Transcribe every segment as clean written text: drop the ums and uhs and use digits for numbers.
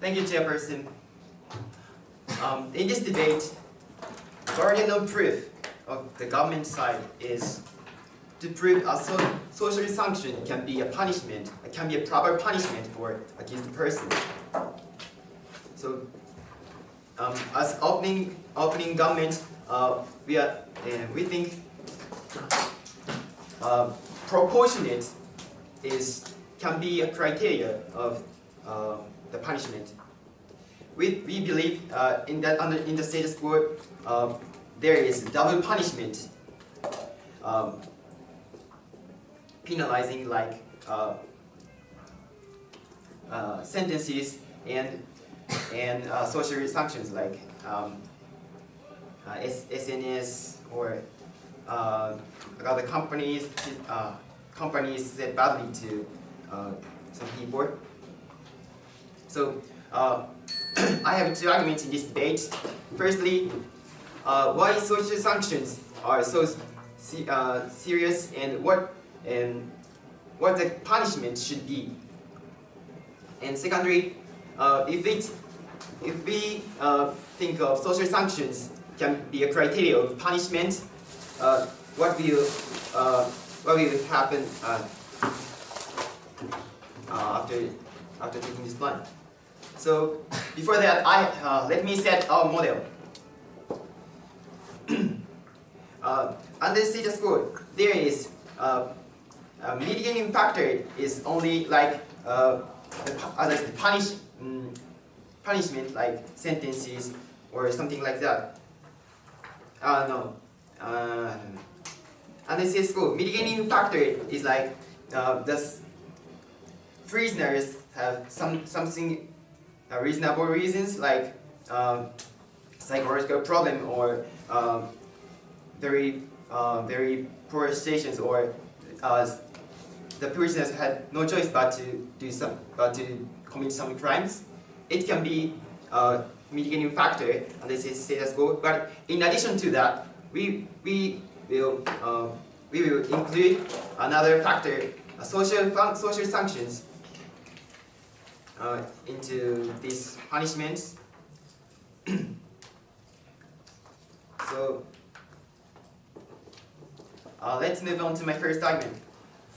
Thank you, Chairperson. In this debate, burden of proof of the government side is to prove a social sanction can be a punishment, can be a proper punishment for against the person. So, as opening government, we think proportionate can be a criteria of the punishment. We believe in the status quo there is double punishment, penalizing like sentences and social sanctions like SNS or other companies said badly to some people. So I have two arguments in this debate. Firstly, why social sanctions are so serious and what the punishment should be. And secondly, if we think of social sanctions can be a criteria of punishment, what will happen after taking this plan? So before that, let me set our model. Under status quo, there is a mitigating factor is only like the punishment like sentences or something like that. No. Under status quo, mitigating factor is like the prisoners have something reasonable reasons like psychological problem or very poor situations, or the prisoners had no choice but to commit some crimes. It can be a mitigating factor, and this is status quo. But in addition to that, we will include another factor, social sanctions, into these punishments. So let's move on to my first argument.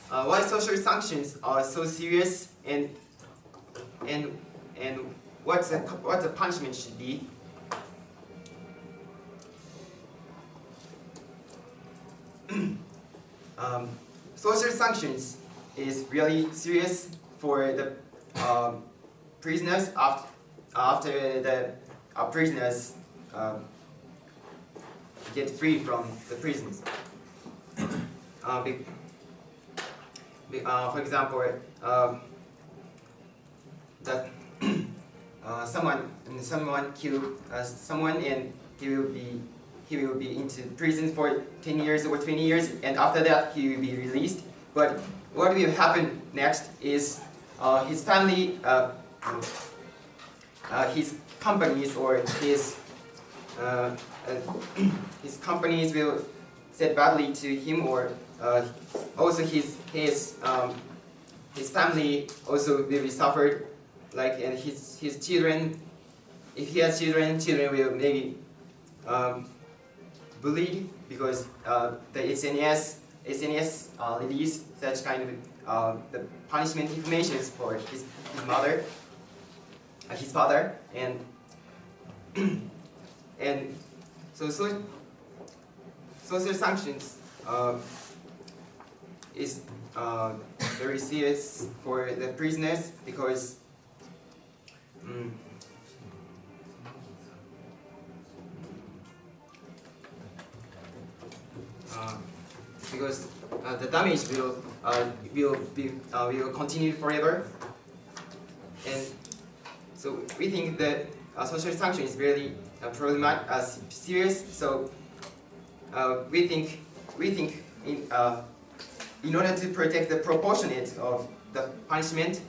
Why social sanctions are so serious and what the punishment should be. Social sanctions is really serious for the prisoners after the prisoners get free from the prisons. For example, that someone killed someone and he will be into prison for 10 years or 20 years, and after that he will be released. But what will happen next is his family, his companies or his companies will say badly to him, or also his family also will be suffered, like, and his children, if he has children will maybe bullied because the SNS release such kind of the punishment information for his mother, his father, and so social sanctions is very serious for the prisoners because because the damage will continue forever, and so we think that social sanction is really problematic, serious. So we think in order to protect the proportionate of the punishment,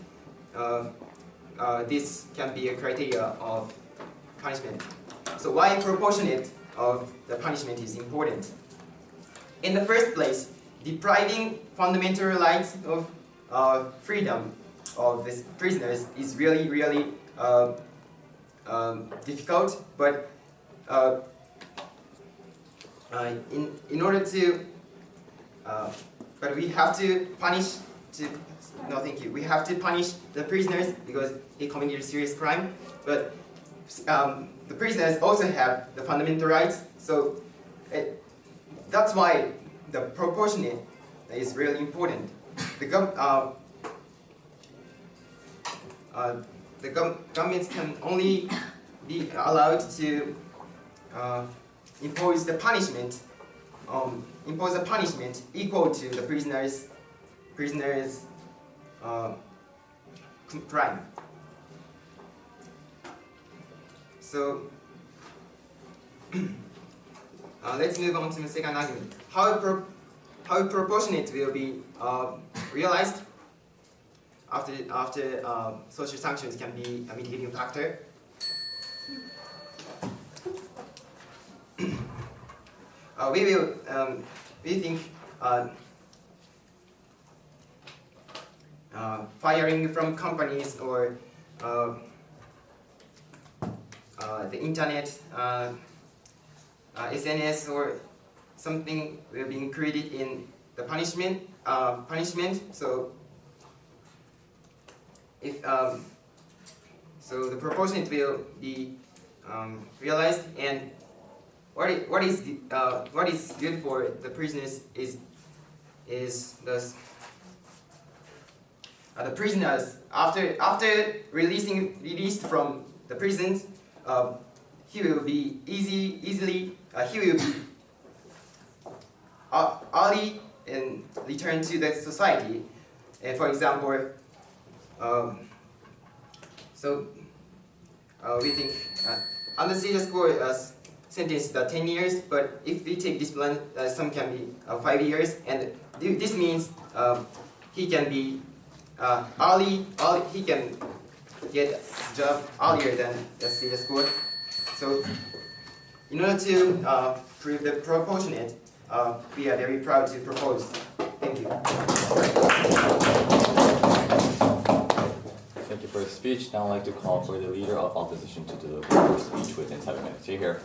this can be a criteria of punishment. So why proportionate of the punishment is important? In the first place, depriving fundamental rights of freedom of these prisoners is really difficult. But in order to, but we have to punish. No, thank you. We have to punish the prisoners because they committed a serious crime. But the prisoners also have the fundamental rights. So that's why the proportionate is really important. The governments can only be allowed to impose a punishment equal to the prisoner's crime. So let's move on to the second argument. How proportionate will be realized after social sanctions can be a mitigating factor. We think firing from companies or the internet, SNS or something will be included in the punishment. So if so, the proportionate will be realized, and what is good for the prisoners is thus the prisoners after released from the prison, he will be early and return to the society. And for example, we think under serious court sentence 10 years, but if we take this plan, some can be 5 years, and this means he can be he can get job earlier than the serious court. So in order to prove the proportionate, we are very proud to propose. Thank you. Thank you for the speech. Now I'd like to call for the leader of opposition to deliver her speech within 7 minutes. You're here.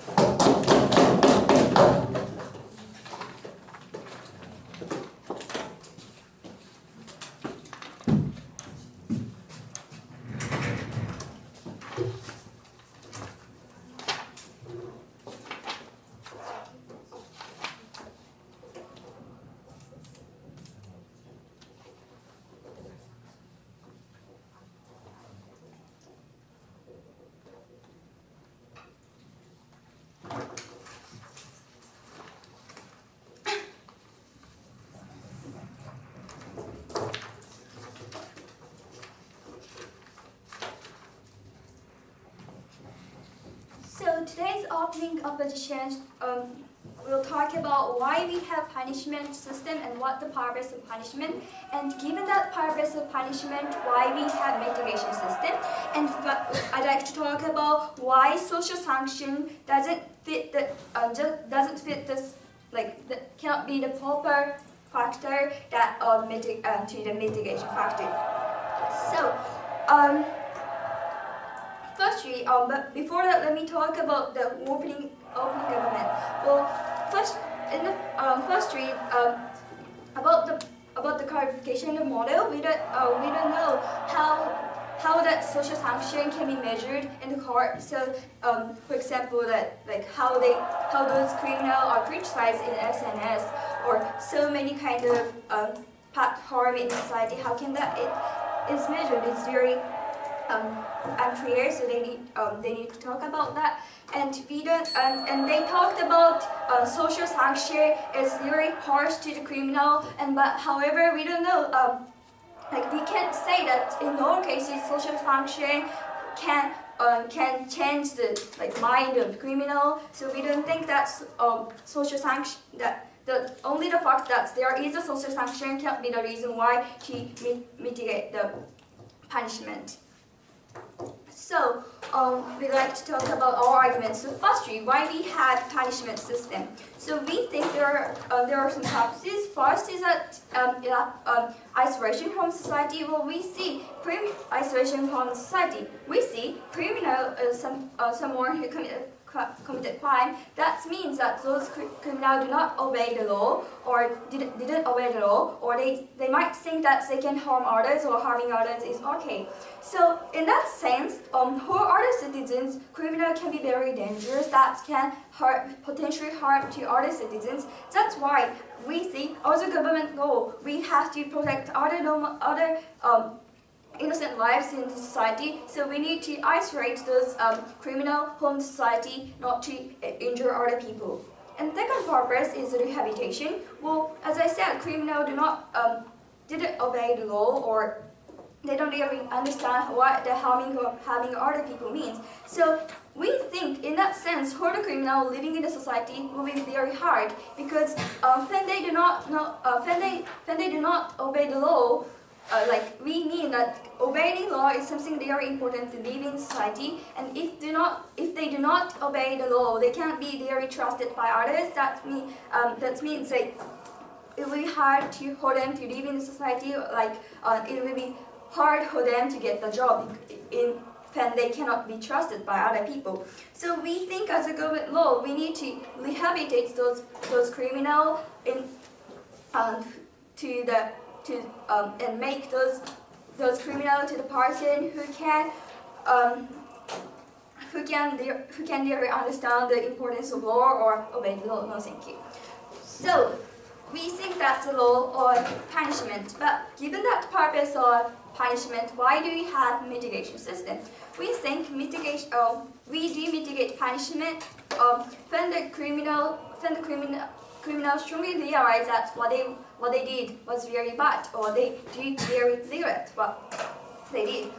So today's opening opposition will talk about why we have punishment system and what the purpose of punishment, and given that purpose of punishment, why we have mitigation system, and I'd like to talk about why social sanction doesn't fit this, cannot be the proper factor that to the mitigation factor. So. Firstly, but before that, let me talk about the opening government. Well, firstly, about the clarification of model, we don't know how that social sanction can be measured in the court. So, for example, how those criminals are criticized in SNS, or so many kind of harm in society. How can that it is measured? It's very unclear, so they need to talk about that. And we don't. And they talked about social sanction is very harsh to the criminal. But however, we don't know. Like we can't say that in all cases social sanction can change the mind of the criminal. So we don't think that's social sanction that. Only the fact that there is a social sanction can't be the reason why to mitigate the punishment. So we'd like to talk about our arguments. So firstly, why we have punishment system. So we think there are some purposes. First is that isolation from society. Well, we see isolation from society. We see criminal someone who committed crime. That means that those criminals do not obey the law or didn't obey the law, or they might think that they can harm others or harming others is okay. So in that sense, for other citizens, criminal can be very dangerous. That can potentially harm to other citizens. That's why we think as a government goal, we have to protect other innocent lives in society. So we need to isolate those criminal from society, not to injure other people. And second purpose is rehabilitation. Well, as I said, criminals didn't obey the law, or they don't really understand what the harming other people means. So we think, in that sense, for the criminal living in the society will be very hard, because when they do not obey the law, we mean that obeying law is something very important to live in society, and if they do not obey the law, they can't be very trusted by others. That means it will be hard for them to live in society. It will be hard for them to get the job when they cannot be trusted by other people. So we think, as a government law, we need to rehabilitate those criminals and make those criminals to the person who can really understand the importance of law or obey the law. No, thank you. So we think that's the law or punishment. But given that purpose of punishment, why do we have mitigation system? We think we do mitigate punishment when the criminal strongly realize that what they did was very bad, or they did very regret what they did.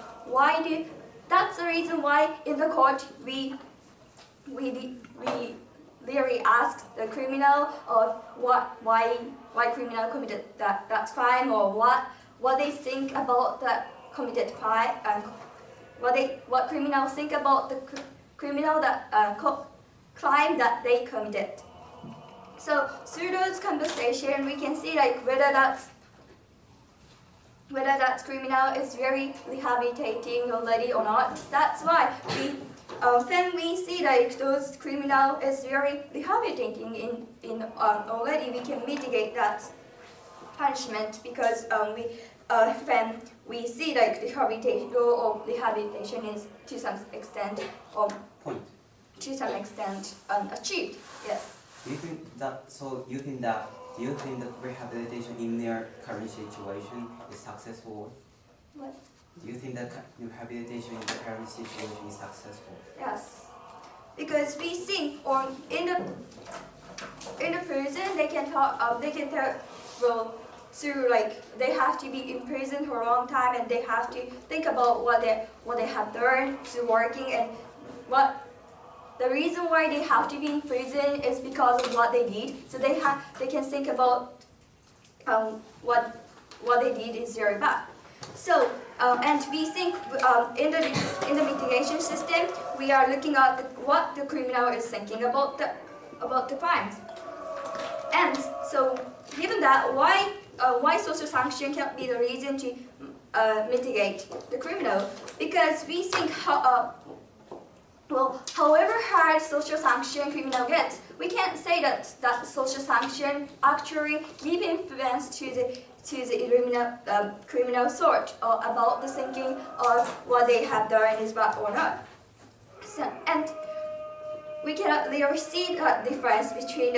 That's the reason why in the court we really ask the criminal why criminal committed that crime, or what they think about that committed crime, and what criminals think about the criminal crime that they committed. So through those conversations, we can see whether that criminal is very rehabilitating already or not. That's why when we see those criminal is very rehabilitating already, we can mitigate that punishment, because when we see rehabilitation is to some extent achieved. Yes. Do you think that rehabilitation in their current situation is successful? What? Do you think that rehabilitation in the current situation is successful? Yes, because we think in the prison they can tell through they have to be in prison for a long time, and they have to think about what they have learned through working, and the reason why they have to be in prison is because of what they did. So they can think about what they did is very bad. So and we think in the mitigation system, we are looking at what the criminal is thinking about the crimes. And so given that, why social sanction can't be the reason to mitigate the criminal? Because we think however hard social sanction criminal gets, we can't say that social sanction actually give influence to the criminal thought about the thinking of what they have done is bad or not. So, and we cannot really see that difference between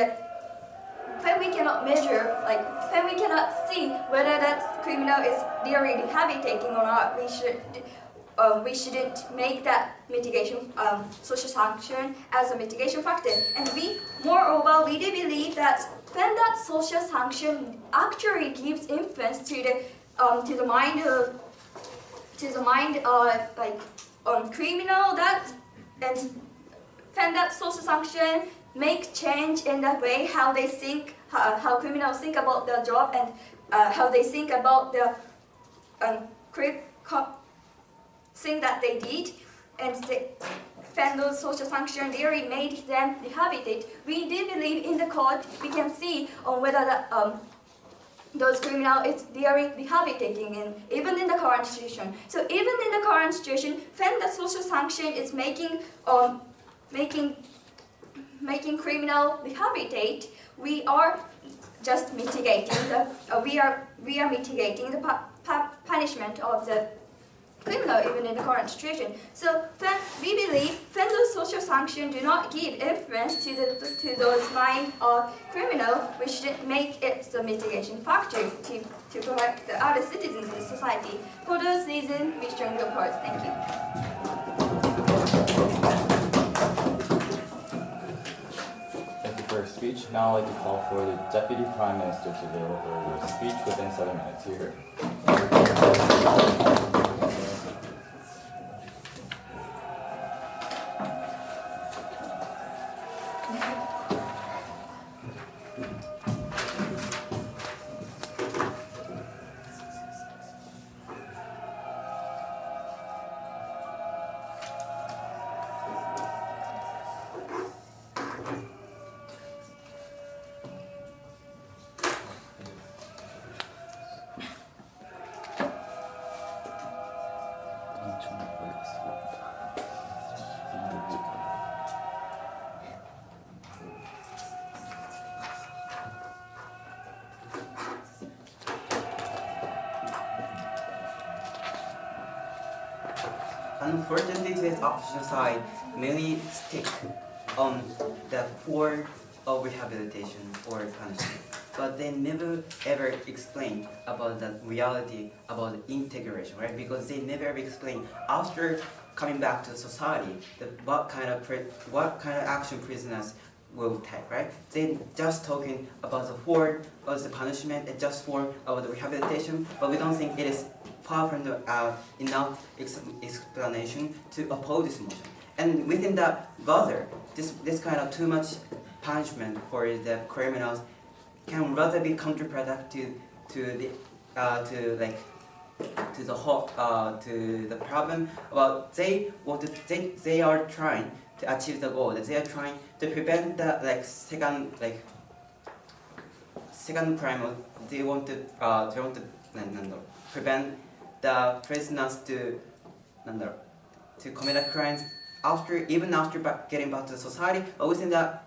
when we cannot measure, when we cannot see whether that criminal is really rehabilitating or not. we shouldn't make that mitigation social sanction as a mitigation factor. And moreover, we do believe that when that social sanction actually gives influence to the mind criminal, and when that social sanction make change in the way how they think, how criminals think about their job, and how they think about the thing that they did, and when those social sanctions really made them rehabilitate. We do believe in the court we can see on whether those criminals is really rehabilitating, even in the current situation. So even in the current situation, when the social sanction is making criminal rehabilitate, we are just mitigating we are mitigating the punishment of the criminal even in the current situation. So we believe when those social sanctions do not give influence to those mind of criminal, we should make it the mitigation factor to protect the other citizens in society. For those reasons, we strongly oppose. Thank you. Thank you for your speech. Now I'd like to call for the Deputy Prime Minister to deliver your speech within 7 minutes. Here. Unfortunately, today's opposition side mainly stick on the form of rehabilitation or punishment, but they never ever explain about the reality about integration, right? Because they never ever explain after coming back to society what kind of action prisoners will take, right? They just talking about the form of the punishment and just form of the rehabilitation, but we don't think it is far from the enough explanation to oppose this motion. And within that, rather, this kind of too much punishment for the criminals can rather be counterproductive to the problem. About they are trying to achieve the goal that they are trying to prevent the second crime. They want to prevent the prisoners to commit a crimes even after getting back to society. But within that,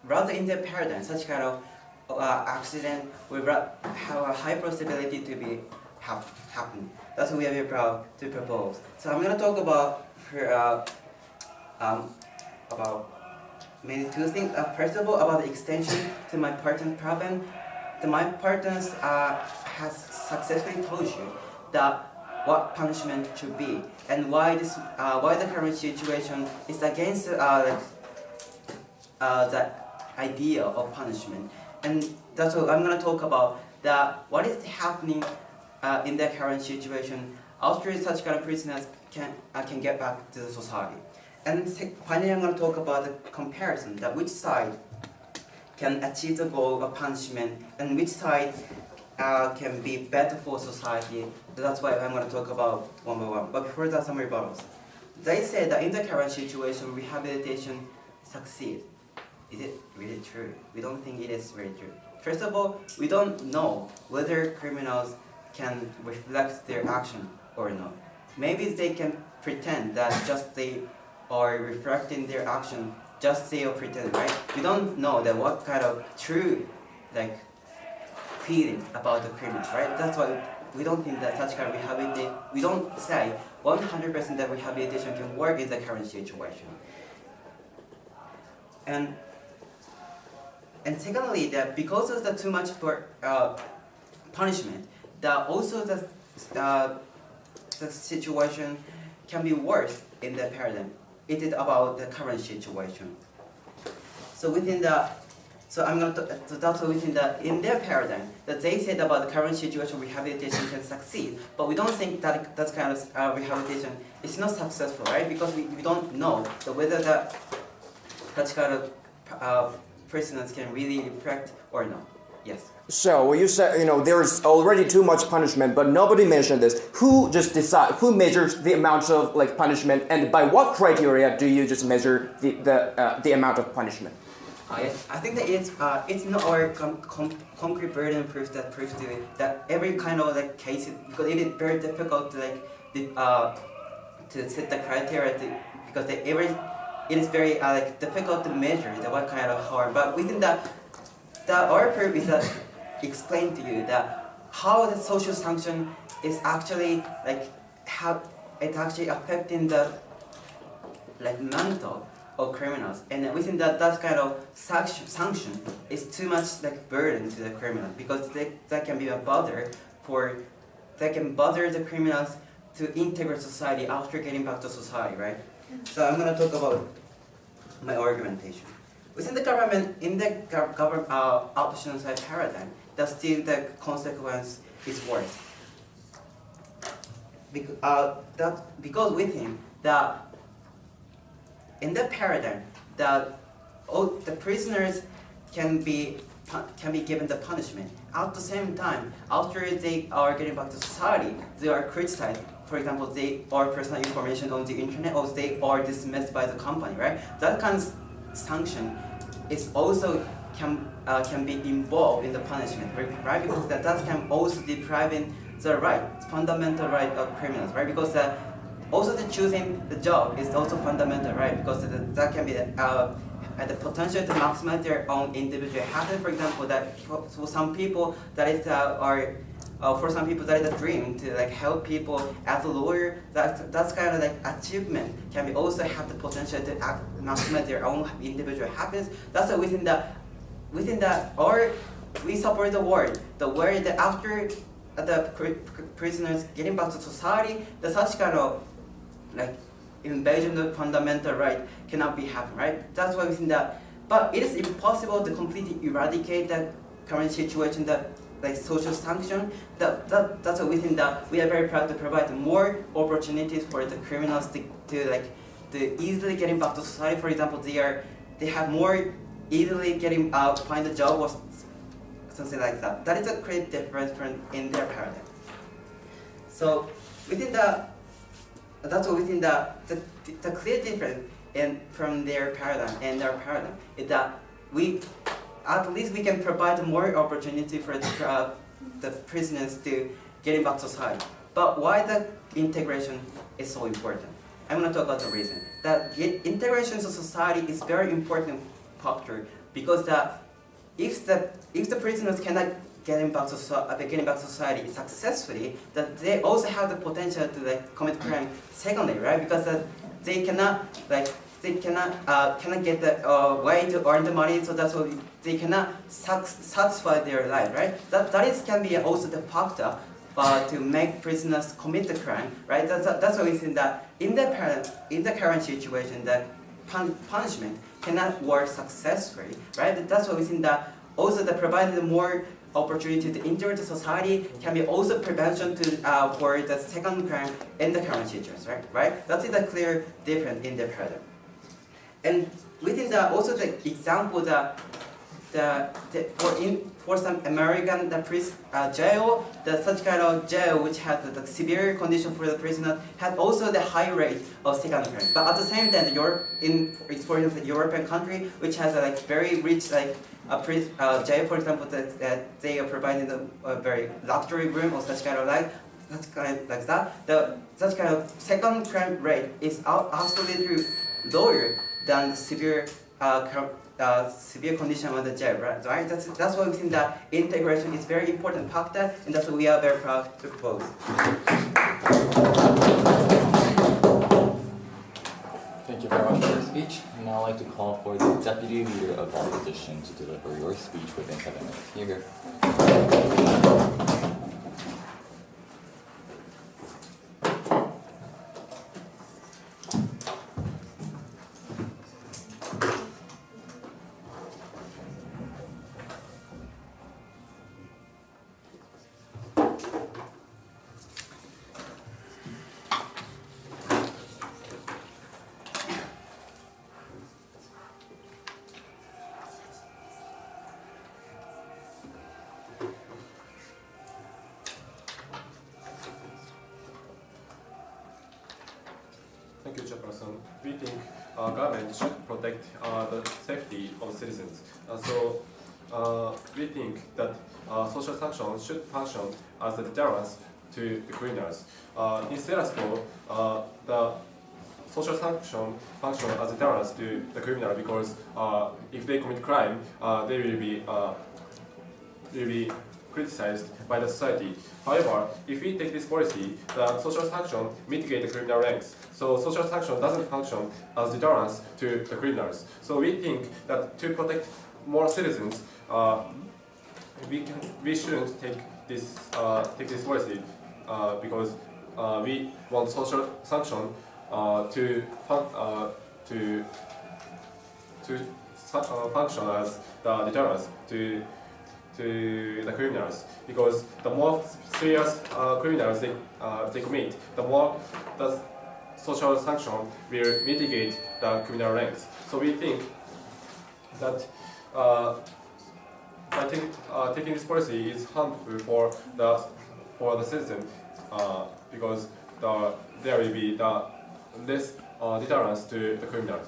rather in their paradigm, such kind of accident will have a high possibility to be happen. That's what we are very proud to propose. So I'm going to talk about maybe two things. First of all, about the extension to my partner's problem. My partners has successfully told you that what punishment should be and why the current situation is against the idea of punishment. And that's what I'm going to talk about. What is happening in the current situation after such kind of prisoners can get back to the society. And finally, I'm going to talk about the comparison, that which side can achieve the goal of punishment and which side can be better for society. That's why I'm going to talk about one by one. But before that, some rebuttals. They say that in the current situation, rehabilitation succeeds. Is it really true? We don't think it is very true. First of all, we don't know whether criminals can reflect their action or not. Maybe they can pretend that just they are reflecting their action, just they are pretend, right? We don't know that what kind of true feeling about the criminals, right? That's why we don't think that such kind of rehabilitation, we don't say 100% that rehabilitation can work in the current situation. And secondly, that because of the too much punishment, that also the situation can be worse in the paradigm. It is about the current situation. So within the, so I'm going to, so that's within the, in their paradigm, that they said about the current situation, rehabilitation can succeed, but we don't think that that kind of rehabilitation is not successful, right? Because we don't know whether that kind of prisoners can really reflect or not. Yes. So you said, there's already too much punishment, but nobody mentioned this. Who measures the amount of punishment, and by what criteria do you just measure the amount of punishment? Yes, I think that it's not our concrete burden proof that every kind of case, because it is very difficult to set the criteria because it is very difficult to measure what kind of harm. But within that our proof is that explain to you that how the social sanction is actually how it's actually affecting the mental of criminals, and within that kind of sanction is too much burden to the criminal, because that can be a bother the criminals to integrate society after getting back to society, right? So I'm gonna talk about my argumentation. Within the government, in the government opposition side paradigm, that still the consequence is worse. Because within that, in the paradigm, that all the prisoners can be given the punishment. At the same time, after they are getting back to society, they are criticized. For example, they are personal information on the internet, or they are dismissed by the company, right? That kind of sanction is also can be involved in the punishment, right? Because that can also depriving the fundamental right of criminals, right? Because also the choosing the job is also fundamental, right? Because that can be the potential to maximize their own individual happiness. For example, that for some people that is for some people that is a dream to help people as a lawyer. That's kind of achievement can be also have the potential to maximize their own individual happiness. That's why within that, or we support the word that after the prisoners getting back to society, that such kind of invasion of fundamental right cannot be happen, right? That's why within that, but it is impossible to completely eradicate the current situation that social sanction. That's why within that we are very proud to provide more opportunities for the criminals to easily getting back to society. For example, they have more easily getting find a job or something like that. That is a great difference in their paradigm. So within that. That's what within the clear difference from their paradigm and our paradigm is that at least we can provide more opportunity for the prisoners to getting back to society. But why the integration is so important? I'm going to talk about the reason. That integration to society is very important factor, because if the prisoners cannot getting back to society successfully, that they also have the potential to commit crime secondly, right? Because they cannot get the way to earn the money, so that's why they cannot satisfy their life, right? That can be also the factor to make prisoners commit the crime, right? That's why we think that in the current situation that punishment cannot work successfully, right? That's why we think that also the providing more opportunity to integrate the society can be also prevention for the second crime in the current situation, right? That is a clear difference in the paradigm. And within also the example for some American jail, such kind of jail which has the severe condition for the prisoners had also the high rate of second crime. But at the same time, for example, the European country which has a very rich jail, for example, that they are providing a very luxury room or such kind of such kind of second crime rate is absolutely lower than the severe condition of the jail, right? That's why we think that integration is very important factor, and that's why we are very proud to propose. Thank you very much for your speech. And now I'd like to call for the Deputy Leader of Opposition to deliver your speech within 7 minutes. Here. person, we think government should protect the safety of citizens. We think that social sanctions should function as a deterrence to the criminals. Instead of the social sanction function as a deterrence to the criminal, because if they commit crime, they will be criticized by the society. However, if we take this policy, the social sanction mitigate the criminal ranks. So social sanction doesn't function as deterrence to the criminals. So we think that to protect more citizens, we shouldn't take this policy because we want social sanction to function as the deterrence to the criminals, because the more serious criminals they commit, the more the social sanction will mitigate the criminal ranks. So we think that I think taking this policy is harmful for the citizen because there will be the less deterrence to the criminals.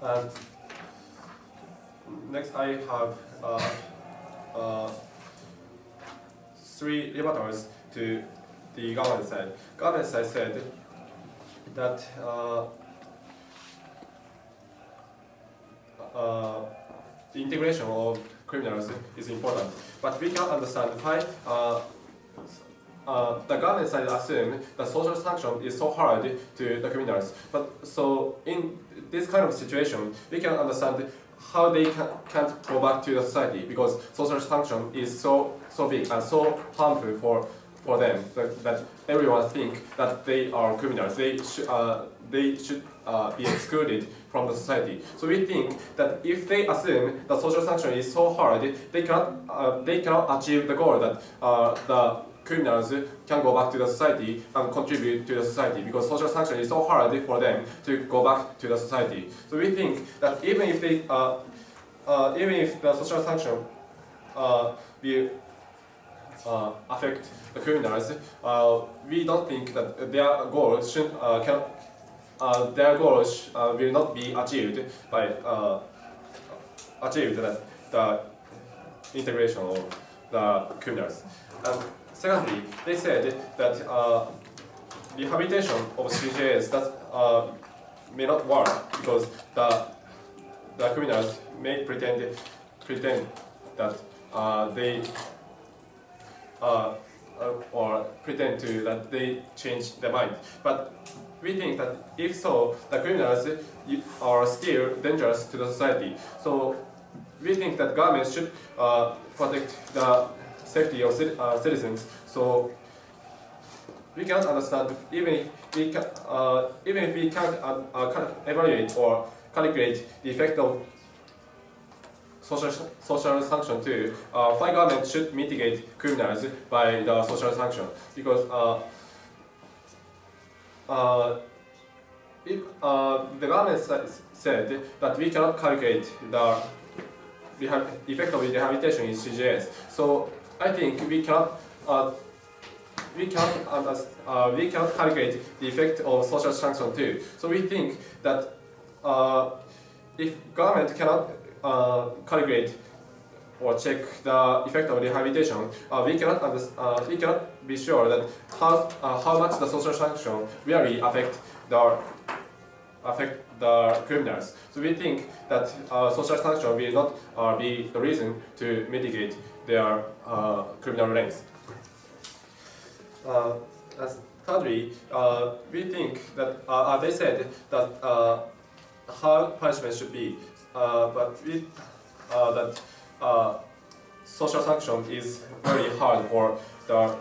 And next, I have 3 rebuttals to the government side. Government side said that the integration of criminals is important, but we can understand why the government side assume that social sanction is so hard to the criminals. But so in this kind of situation, we can understand how they can't go back to the society, because social sanction is so big and so harmful for them that everyone think that they are criminals. They should be excluded from the society. So we think that if they assume that social sanction is so hard, they cannot achieve the goal that the criminals can go back to the society and contribute to the society, because social sanction is so hard for them to go back to the society. So we think that even if the social sanction will affect the criminals, we don't think that their goals will not be achieved by the integration of the criminals. And secondly, they said that rehabilitation of CJS may not work because the criminals may pretend that they or pretend that they change their mind. But we think that if so, the criminals are still dangerous to the society. So we think that government should protect the safety of citizens. So we cannot understand, even if we can't evaluate or calculate the effect of social sanction too, why government should mitigate criminals by the social sanction, because if the government said that we cannot calculate the effect of rehabilitation in CJS, so I think we cannot calculate the effect of social sanction too. So we think that if government cannot calculate or check the effect of rehabilitation, we cannot be sure that how much the social sanction really affect the criminals. So we think that social sanction will not be the reason to mitigate their criminal ranks. Thirdly, we think that they said that how punishment should be, but that social sanction is very hard for the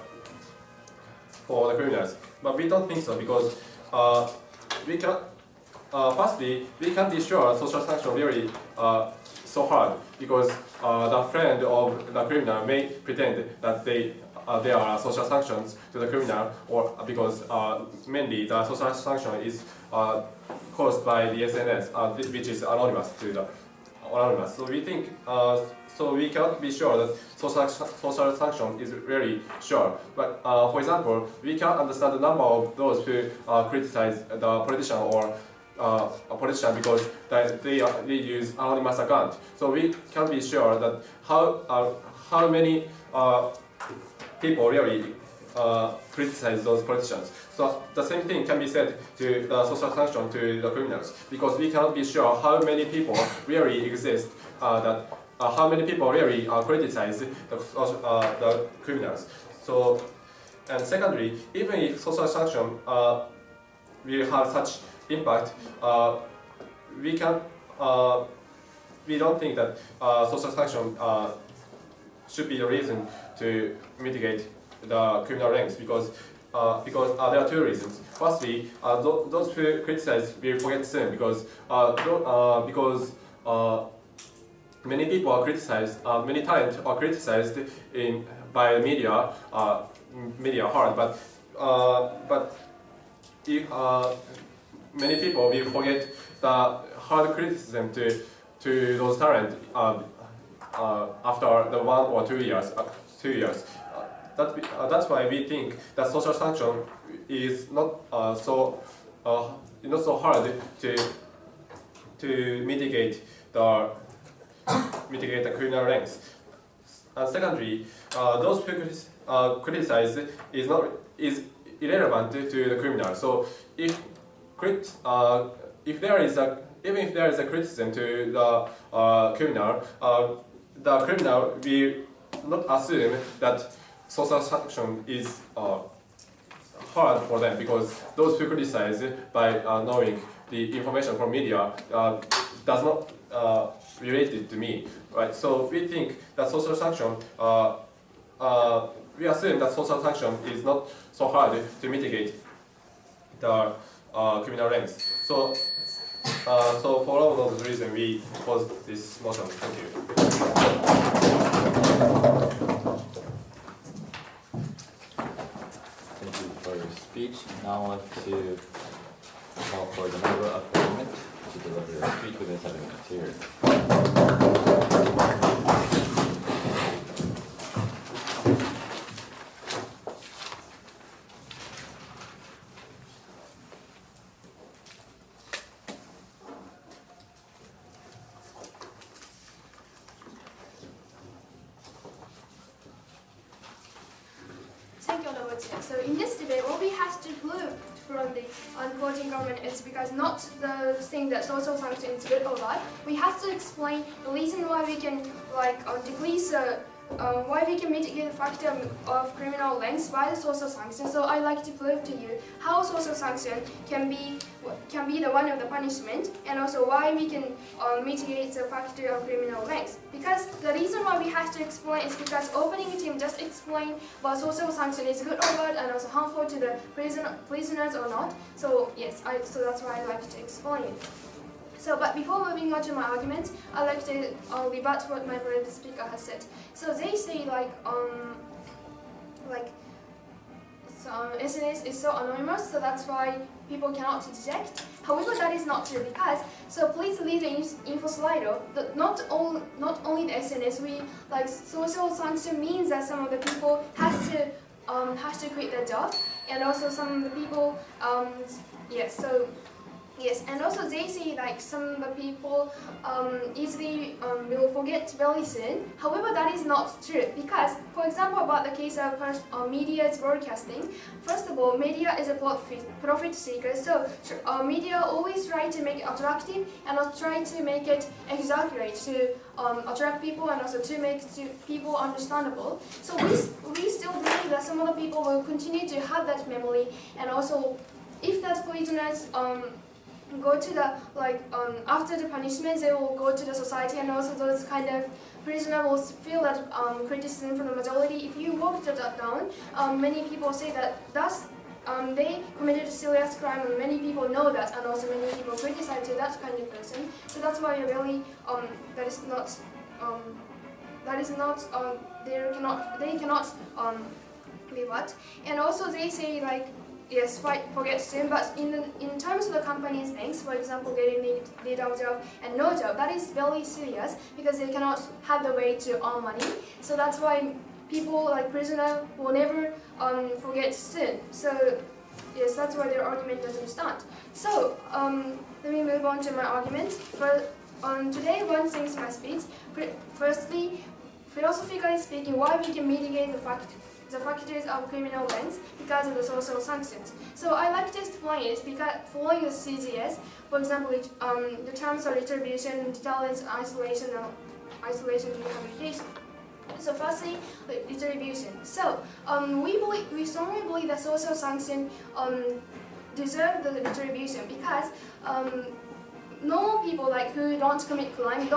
criminals. But we don't think so, because we cannot. Firstly, we can't be sure social sanction really so hard, because the friend of the criminal may pretend that there are social sanctions to the criminal, or because mainly the social sanction is caused by the SNS, which is anonymous to anonymous. So we think, so we cannot be sure that social sanction is really sure. But for example, we can understand the number of those who criticize the politician or a politician because they use anonymous account. So we can be sure that how many people really criticize those politicians. So the same thing can be said to the social sanction to the criminals, because we cannot be sure how many people really exist, how many people really criticize the criminals. So, and secondly, even if social sanction will have such impact, we don't think that social sanction should be the reason to mitigate the criminal ranks, because there are two reasons. Firstly, those who criticize will forget soon, because many people are criticized, many talent are criticized by media hard, but if, many people will forget the hard criticism to those talent after the 1 or 2 years. That's why we think that social sanction is not so hard to mitigate the criminal ranks. And secondly, those who criticize is irrelevant to the criminal. So if there is a criticism to the criminal will not assume that social sanction is hard for them, because those who criticize by knowing the information from media does not relate it to me, right? So we think that social sanction, we assume that social sanction is not so hard to mitigate the criminal ranks. So for all of those reasons, we oppose this motion. Thank you. Thank you for your speech. Now I'd like to call for the member of parliament to deliver a speech within 7 minutes here. Thank you, Momiji. So in this debate, what we have to prove from the unquoting government is because not the thing that social sanction is good or bad. We have to explain the reason why we can decrease, why we can mitigate the factor of criminal lengths by the social sanction. So I'd like to prove to you how social sanction can be the one of the punishment, and also why we can mitigate the factor of criminal lengths. Because the reason why we have to explain is because opening team just explain what social sanction is good or bad and also harmful to the prisoners or not. So yes, so that's why I like to explain it. So, but before moving on to my arguments, I'd like to rebut what my previous speaker has said. So they say SNS is so anonymous, so that's why people cannot detect. However, that is not true, because, so please read the info slider. Not only the SNS, social sanction means that some of the people has to quit their job, and also some of the people, yes, and also they say some of the people easily will forget very soon. However, that is not true, because, for example, about the case of media's broadcasting, first of all, media is a profit seeker, so media always try to make it attractive and try to make it exaggerate to attract people and also to make people understandable. So we still believe that some of the people will continue to have that memory, and also if that prisoners go to the after the punishment, they will go to the society, and also those kind of prisoners will feel that criticism from the majority. If you walk that down, many people say that they committed a serious crime, and many people know that, and also many people criticize to that kind of person. So that's why really they cannot be what. And also they say yes, forget soon, but in terms of the company's things, for example, getting laid off job and no job, that is very serious because they cannot have the way to earn money. So that's why people like prisoner will never forget soon. So yes, that's why their argument doesn't stand. So let me move on to my argument. Today, one thing is my speech. Firstly, philosophically speaking, why we can mitigate the factors of criminal lengths because of the social sanctions. So I like to explain it because following the CGS, for example, the terms of retribution, deterrence, isolation, and rehabilitation. So firstly, retribution. So we strongly believe that social sanction deserve the retribution because normal people like who don't commit crime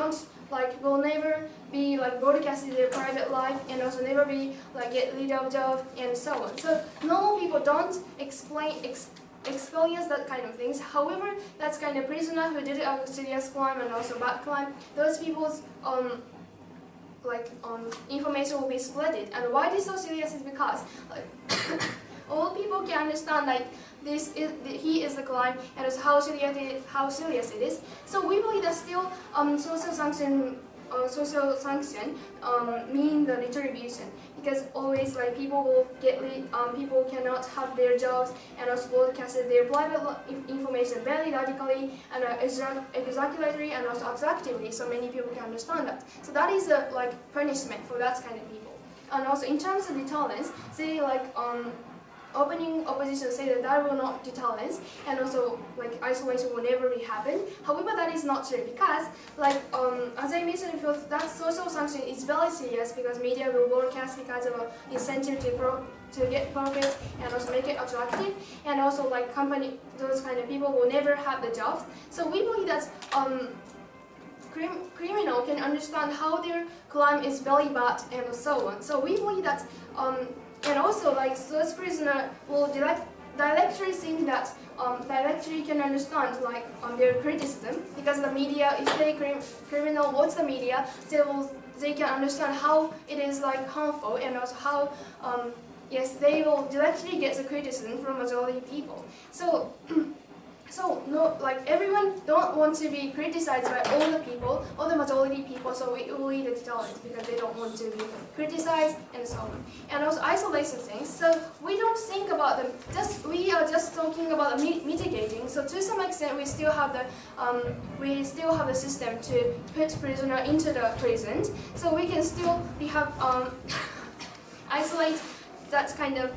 will never be broadcasting their private life and also never be get rid of job and so on. So normal people don't experience that kind of things. However, that's kind of prisoner who did a serious crime and also bad crime. Those people's information will be split. And why this is so serious is because all people can understand he is the crime and it's how serious it is. So we believe that still social sanction mean the retribution because always people will people cannot have their jobs and also broadcast their private information very radically and exaggeratedly and also abstractively, so many people can understand that. So that is a punishment for that kind of people. And also in terms of deterrence, say opening opposition say that will not deterrence and also isolation will never happen. However, that is not true because as I mentioned before, that social sanction is very serious because media will broadcast because of an incentive to get profits and also make it attractive, and also those kind of people will never have the jobs. So we believe that criminal can understand how their crime is very bad and so on. So we believe that and also those prisoner will directly think that directly can understand their criticism because the media, if they criminal watch the media, they can understand how it is harmful and also how yes, they will directly get the criticism from majority people. So no, everyone don't want to be criticized by all the people, all the majority people, so we will need a deterrence because they don't want to be criticized and so on. And also isolation things, so we don't think about them, we are just talking about mitigating, so to some extent we still have the system to put prisoner into the prison, so we can still isolate that kind of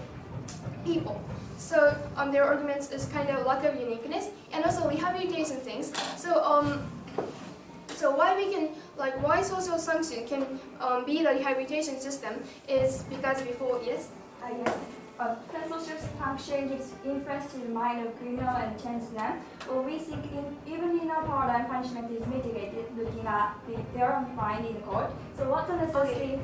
people. So their arguments is kind of lack of uniqueness and also rehabilitation things. So why we can why social sanction can be the rehabilitation system is because before yes. Yes. Social sanction gives influence to the mind of criminal and change them. Well, we think even in our paradigm, punishment is mitigated looking at their own fine in the court. So what's the necessity?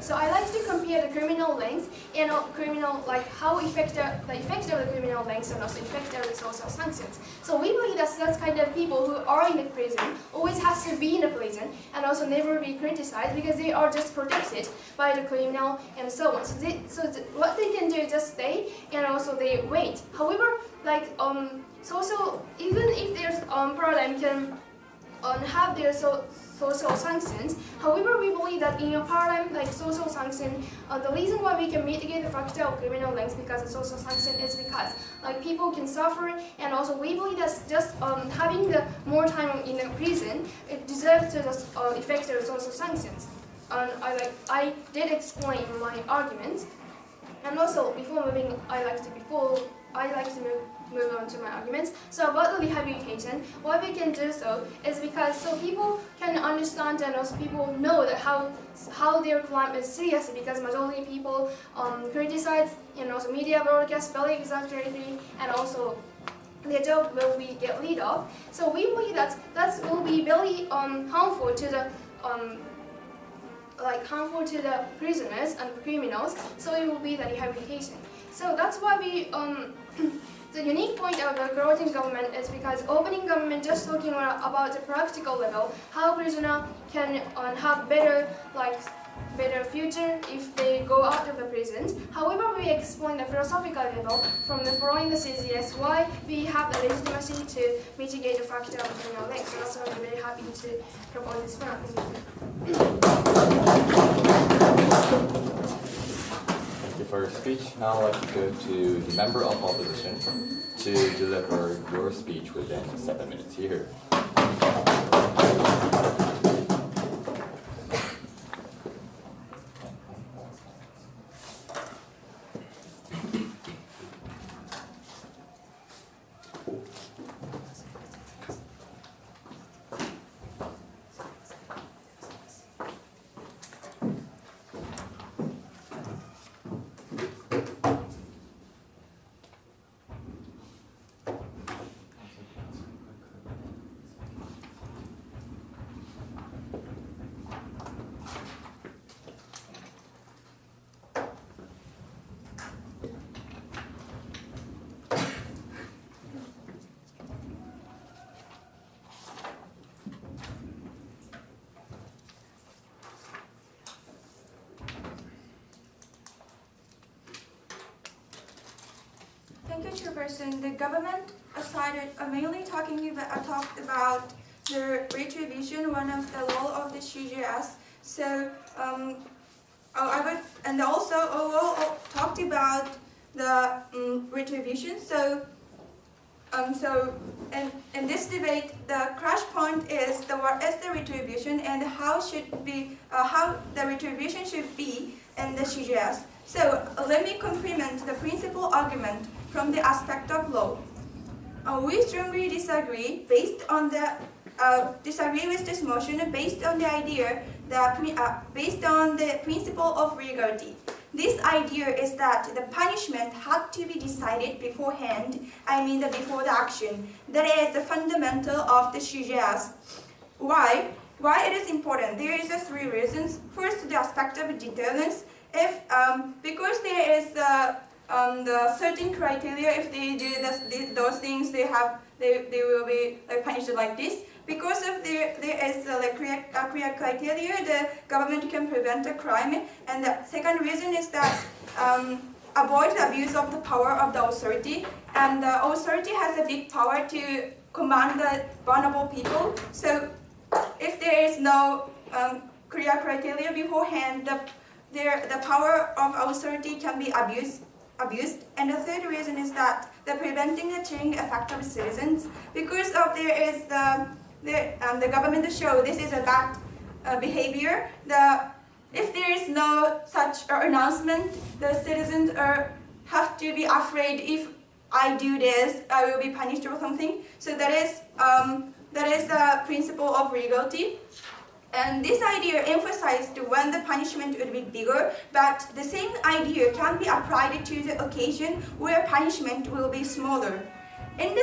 So I like to compare the criminal length and criminal how effective the effect of the criminal length and also effect of the social sanctions. So we believe that's kind of people who are in the prison always has to be in the prison and also never be criticized because they are just protected by the criminal and so on. So what they can do is just stay and also they wait. However, social even if there's paradigm can have their social sanctions. However, we believe that in a paradigm social sanction, the reason why we can mitigate the factor of criminal length because of social sanction is because people can suffer, and also we believe that just having the more time in the prison, it deserves to just effect the social sanctions. And I did explain my argument, and also before moving, I like to move on to my arguments. So about the rehabilitation, why we can do so is because people can understand and also people know that how their crime is serious because majority people criticize and also media broadcast very exaggeratedly and also their job will be get rid of. So we believe that will be very harmful to the prisoners and criminals. So it will be the rehabilitation. So that's why we the unique point of the closing government is because opening government just talking about the practical level, how prisoner can have better better future if they go out of the prison. However, we explain the philosophical level from the following the CGS why we have the legitimacy to mitigate the factor of criminal length. So that's why we're very happy to propose this plan. Thank you for your speech. Now I'd like to go to the member of opposition to deliver your speech within 7 minutes here. Thank you, Chairperson. The government mainly talked about the retribution, one of the law of the CGS. So, and also talked about the retribution. So, in this debate, the crash point is what is the retribution and how the retribution should be in the CGS. So let me complement the principal argument from the aspect of law. We strongly disagree disagree with this motion based on the idea that based on the principle of legality. This idea is that the punishment had to be decided beforehand. Before the action. That is the fundamental of the CGS. Why? Why it is important? There is three reasons. First, the aspect of deterrence. Because there is the certain criteria, if they do those things, they will be punished like this. Because of there is clear criteria, the government can prevent a crime. And the second reason is that avoid the abuse of the power of the authority. And the authority has a big power to command the vulnerable people. So if there is no clear criteria beforehand, the power of authority can be abused. And the third reason is that the preventing the chilling effect of citizens, because of the government show this is a bad behavior. If there is no such announcement, the citizens have to be afraid. If I do this, I will be punished or something. So that is the principle of legality. And this idea emphasized when the punishment would be bigger, but the same idea can be applied to the occasion where punishment will be smaller. In the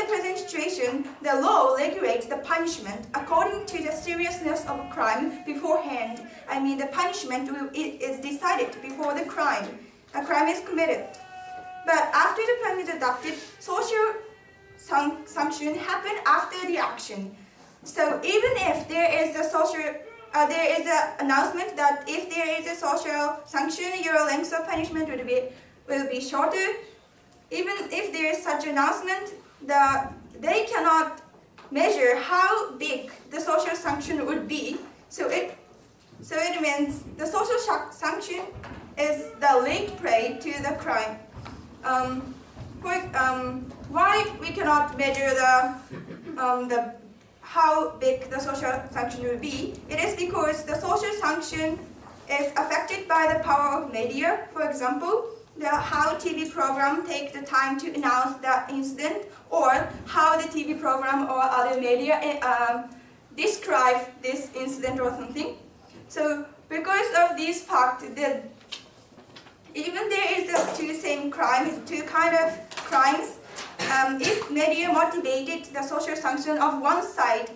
present situation, the law regulates the punishment according to the seriousness of a crime beforehand. The punishment is decided before a crime is committed. But after the plan is adopted, social sanction happen after the action. So even if there is an announcement that if there is a social sanction, your length of punishment will be shorter. Even if there is such announcement, they cannot measure how big the social sanction would be. So it means the social sanction is the late prey to the crime. Why we cannot measure how big the social sanction will be? It is because the social sanction is affected by the power of media. For example, how TV program take the time to announce the incident, or how the TV program or other media describe this incident or something. So because of this fact, even there is two same crime, two kind of crimes. If media motivated the social sanction of one side,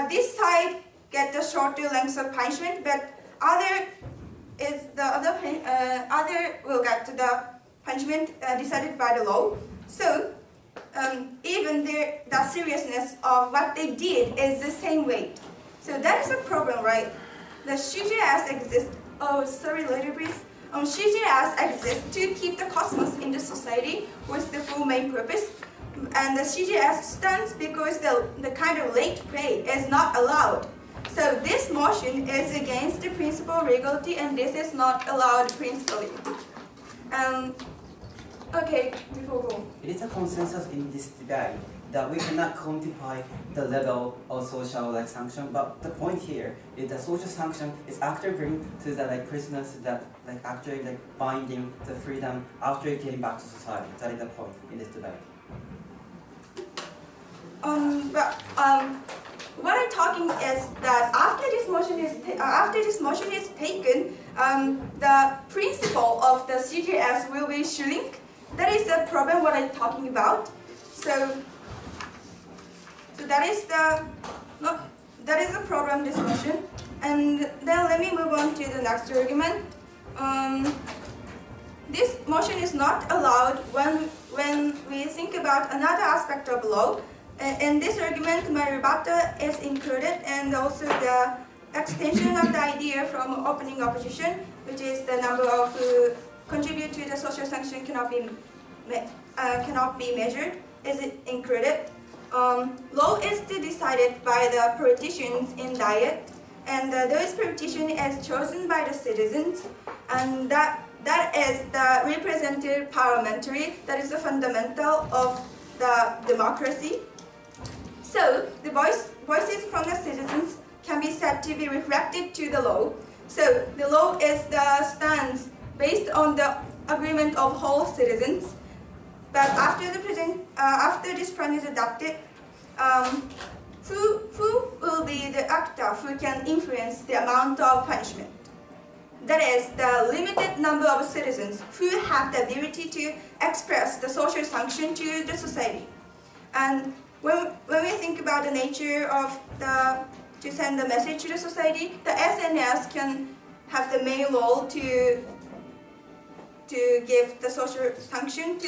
this side get the shorter length of punishment, but other will get the punishment decided by the law. So even the seriousness of what they did is the same weight. So that is a problem, right? the CGS exists. Oh, sorry, later please. CGS exists to keep the cosmos in the society with the full main purpose. And the CGS stands because the kind of late prey is not allowed. So this motion is against the principle of legality, and this is not allowed principally. Okay, before go. It is a consensus in this debate that we cannot quantify the level of social sanction, but the point here is that social sanction is actually bringing to the prisoners that actually binding the freedom after getting back to society. That is the point in this debate. What I'm talking is that after this motion is taken, the principle of the CGS will be shrink. That is the problem. What I'm talking about. So that is the problem. This motion, and then let me move on to the next argument. This motion is not allowed when we think about another aspect of law. In this argument, my rebuttal is included, and also the extension of the idea from opening opposition, which is the number of who contribute to the social sanction cannot be measured, is included. Law is decided by the politicians in Diet, and those politician is chosen by the citizens, and that is the representative parliamentary. That is the fundamental of the democracy. So the voices from the citizens can be said to be reflected to the law. So the law is the stance based on the agreement of whole citizens. But after this plan is adopted, who will be the actor who can influence the amount of punishment? That is the limited number of citizens who have the ability to express the social sanction to the society. And when we think about the nature of to send the message to the society, the SNS can have the main role to give the social sanction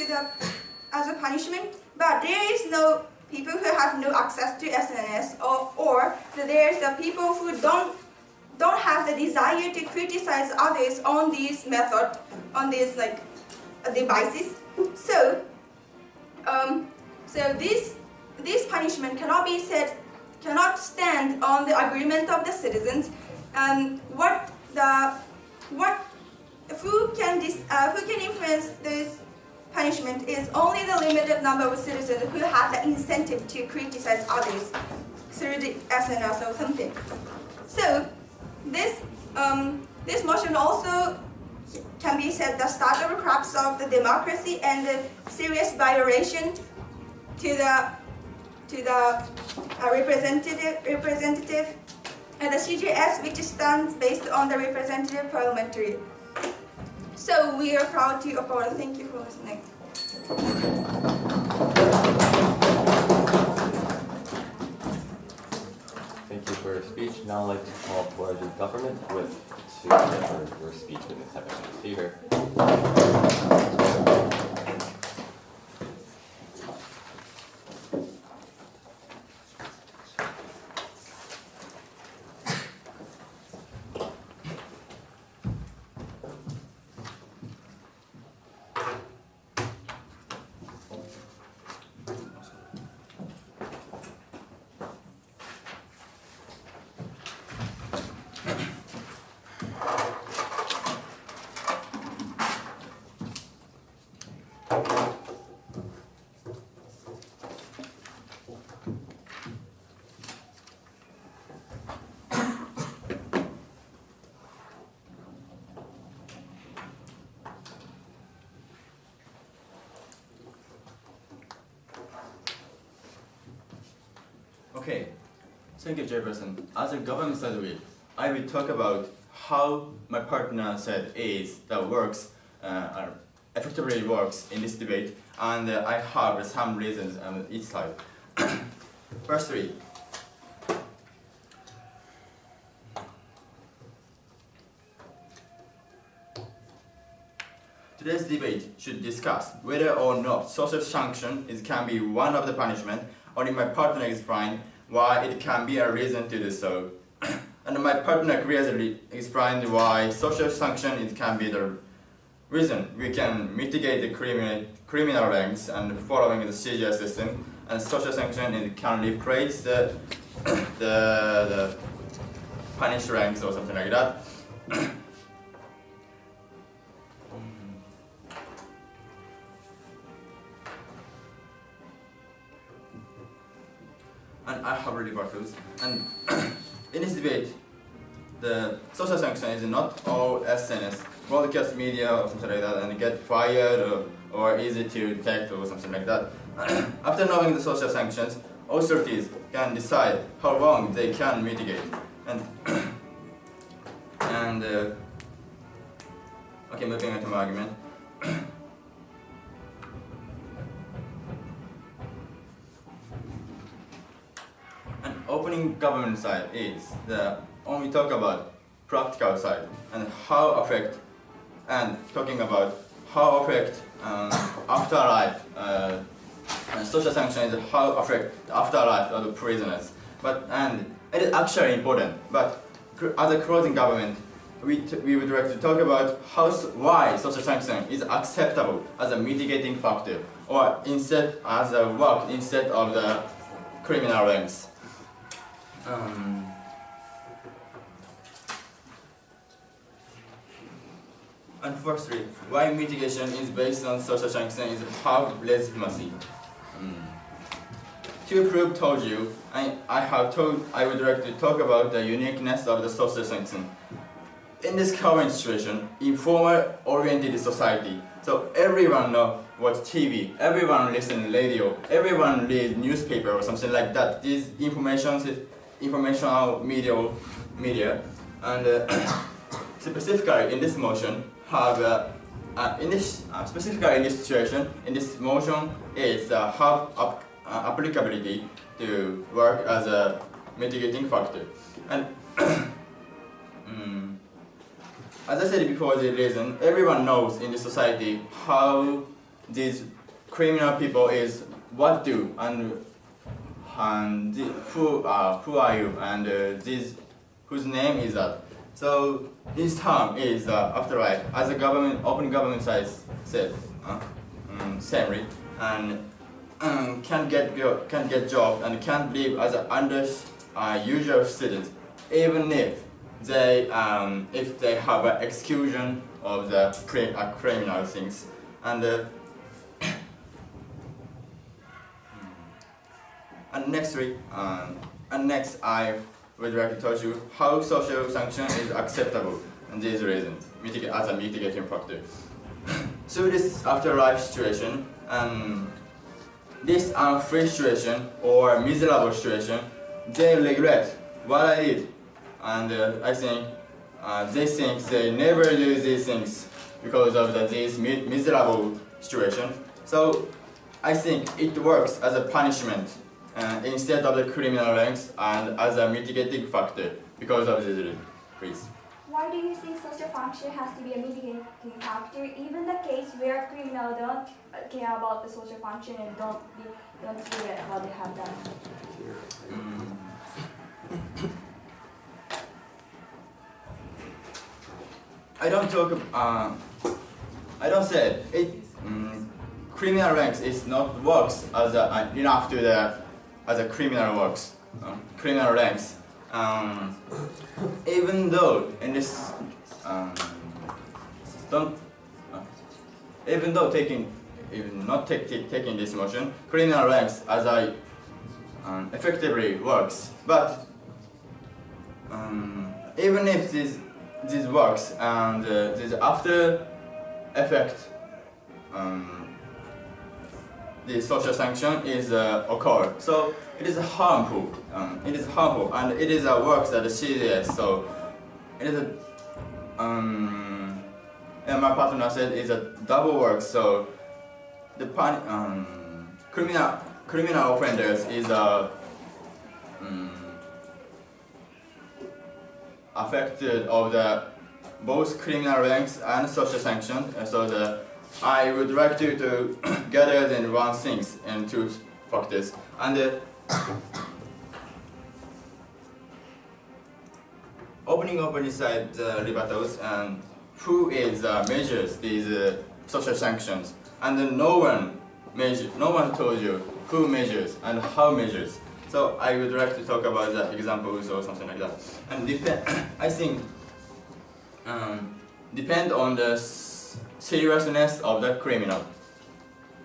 as a punishment. But there is no people who have no access to SNS, or there is the people who don't have the desire to criticize others on these method, on these devices. So this punishment cannot stand on the agreement of the citizens. And who can influence this punishment is only the limited number of citizens who have the incentive to criticize others through the SNS or something. So this motion also can be said the start of the collapse of the democracy and the serious violation to the representative and the CGS, which stands based on the representative parliamentary. So we are proud to oppose. Thank you for listening. Thank you for your speech. Now I'd like to call for the government to deliver your speech within 7 minutes. Here. Okay, thank you, Jefferson. As a government study, I will talk about how my partner said is that works, effectively works in this debate, and I have some reasons on each side. Firstly, today's debate should discuss whether or not social sanction can be one of the punishment. Only my partner explained why it can be a reason to do so. And my partner clearly explained why social sanction it can be the reason we can mitigate the criminal ranks and following the CGS system, and social sanction it can replace the the punish ranks or something like that. And I have rebuttals. And in this debate, the social sanction is not all SNS, broadcast media or something like that, and get fired or easy to detect or something like that. After knowing the social sanctions, authorities can decide how long they can mitigate. And okay, moving on to my argument. And opening government side is when we talk about practical side and how affect, and talking about how affect afterlife, and social sanction is how affect the afterlife of the prisoners. And it is actually important. But as a closing government, we would like to talk about why social sanction is acceptable as a mitigating factor, or instead as a work instead of the criminal ranks. And firstly, why mitigation is based on social sanction is how legitimacy. To prove told you, I would like to talk about the uniqueness of the social sanction. In this current situation, informal-oriented society, so everyone watch TV, everyone listen radio, everyone read newspaper or something like that. These informational media, and specifically in this motion have specifically in this situation, in this motion is have applicability to work as a mitigating factor. And as I said before, the reason everyone knows in the society how these criminal people is what do and who are you and whose name is that. So this term is afterlife, as a open government side said, salary, and can get job and can live as an usual student, even if they have an exclusion of the criminal things. And next I would like to tell you how social sanction is acceptable and these reasons as a mitigating factor. So this afterlife situation, this unfree situation or miserable situation, they regret what I did, and I think they think they never do these things because of this miserable situation. So I think it works as a punishment instead of the criminal ranks and as a mitigating factor because of this reason. Please. Why do you think social function has to be a mitigating factor, even the case where criminals don't care about the social function and don't regret what they have done? I don't say it. Criminal ranks is not works as enough to as a criminal works. Criminal ranks. Even though in this even not taking this motion, criminal ranks as effectively works. But even if this works and this after effect, the social sanction is occur. So it is harmful. It is harmful, and it is a work that is serious. So it is and my partner said it's a double work. So the criminal offenders is affected of the both criminal ranks and social sanctions. So I would like to gather in one things and two factors. opening up inside the rebuttals and who is measures these social sanctions, and then no one told you who measures and how measures. So I would like to talk about the examples or something like that. And I think depend on the seriousness of the criminal.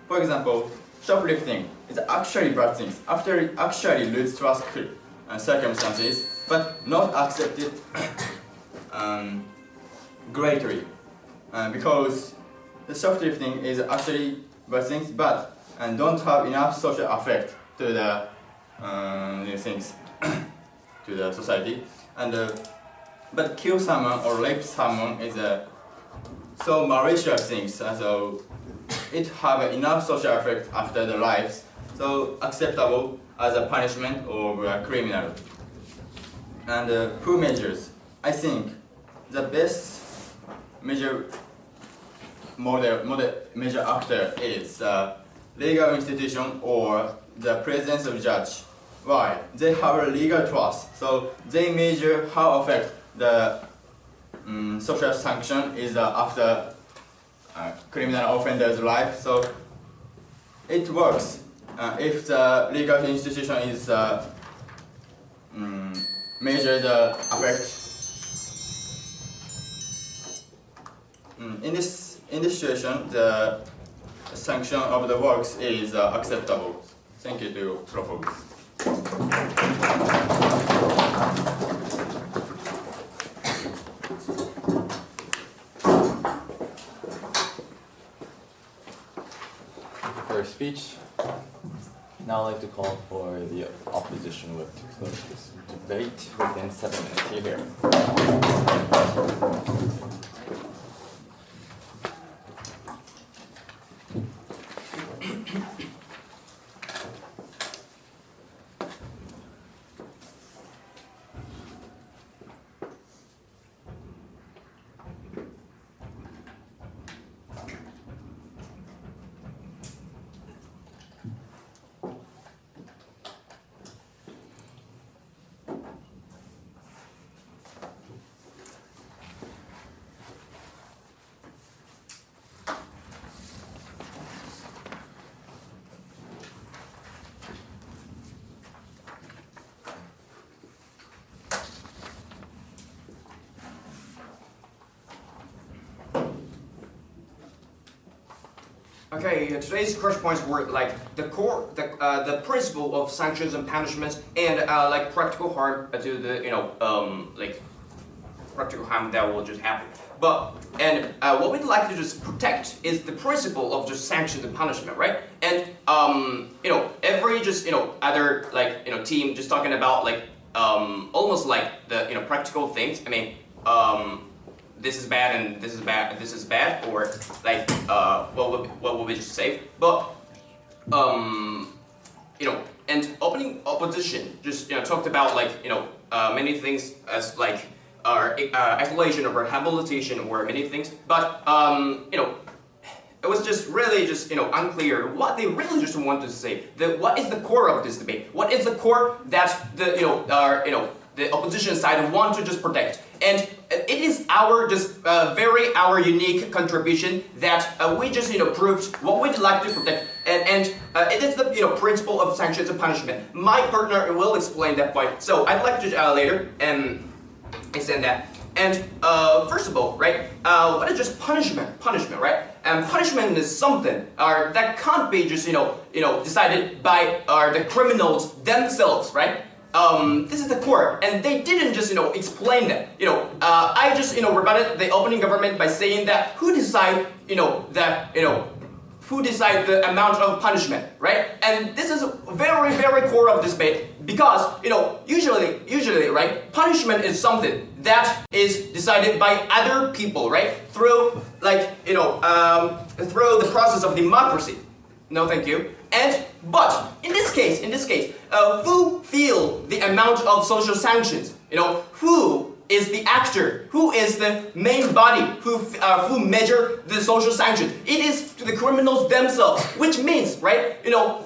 For example, shoplifting is actually bad things. After it actually leads to us circumstances, but not accepted greatly, because the shoplifting is actually bad things, but and don't have enough social effect to the things to the society, and but kill someone or rape someone is so malicious things, so it have enough social effect after the lives, so acceptable as a punishment of a criminal. And who measures? I think the best measure actor is legal institution or the presence of judge. Why? They have a legal trust, so they measure how affect the social sanction is after criminal offender's life. So it works if the legal institution is measure the effect. In this situation, the sanction of the works is acceptable. Thank you to Profos. For speech, now I'd like to call for the opposition whip to close this debate within 7 minutes here. Okay, today's crush points were like the principle of sanctions and punishments, and like practical harm to the like practical harm that will just happen. But what we'd like to just protect is the principle of just sanctions and punishment, right? And every just other like team just talking about like almost like the practical things. I mean this is bad and this is bad and this is bad, or like what would we just say? But and opening opposition just talked about like many things as like isolation or rehabilitation or many things, but it was just really just unclear what they really just wanted to say. What is the core of this debate? What is the core that the opposition side want to just protect? And it is our just our unique contribution that we just proved what we'd like to protect, and it is the principle of sanctions and punishment. My partner will explain that point, so I'd like to later extend that. And first of all, right, what is just punishment? Punishment, right? And punishment is something that can't be just decided by the criminals themselves, right? This is the core, and they didn't just explain that. I just rebutted the opening government by saying that who decide who decide the amount of punishment, right? And this is very, very core of this debate, because usually, right, punishment is something that is decided by other people, right? Through like through the process of democracy. No, thank you. But in this case, who feel the amount of social sanctions? Who is the actor? Who is the main body who measure the social sanctions? It is the criminals themselves, which means, right?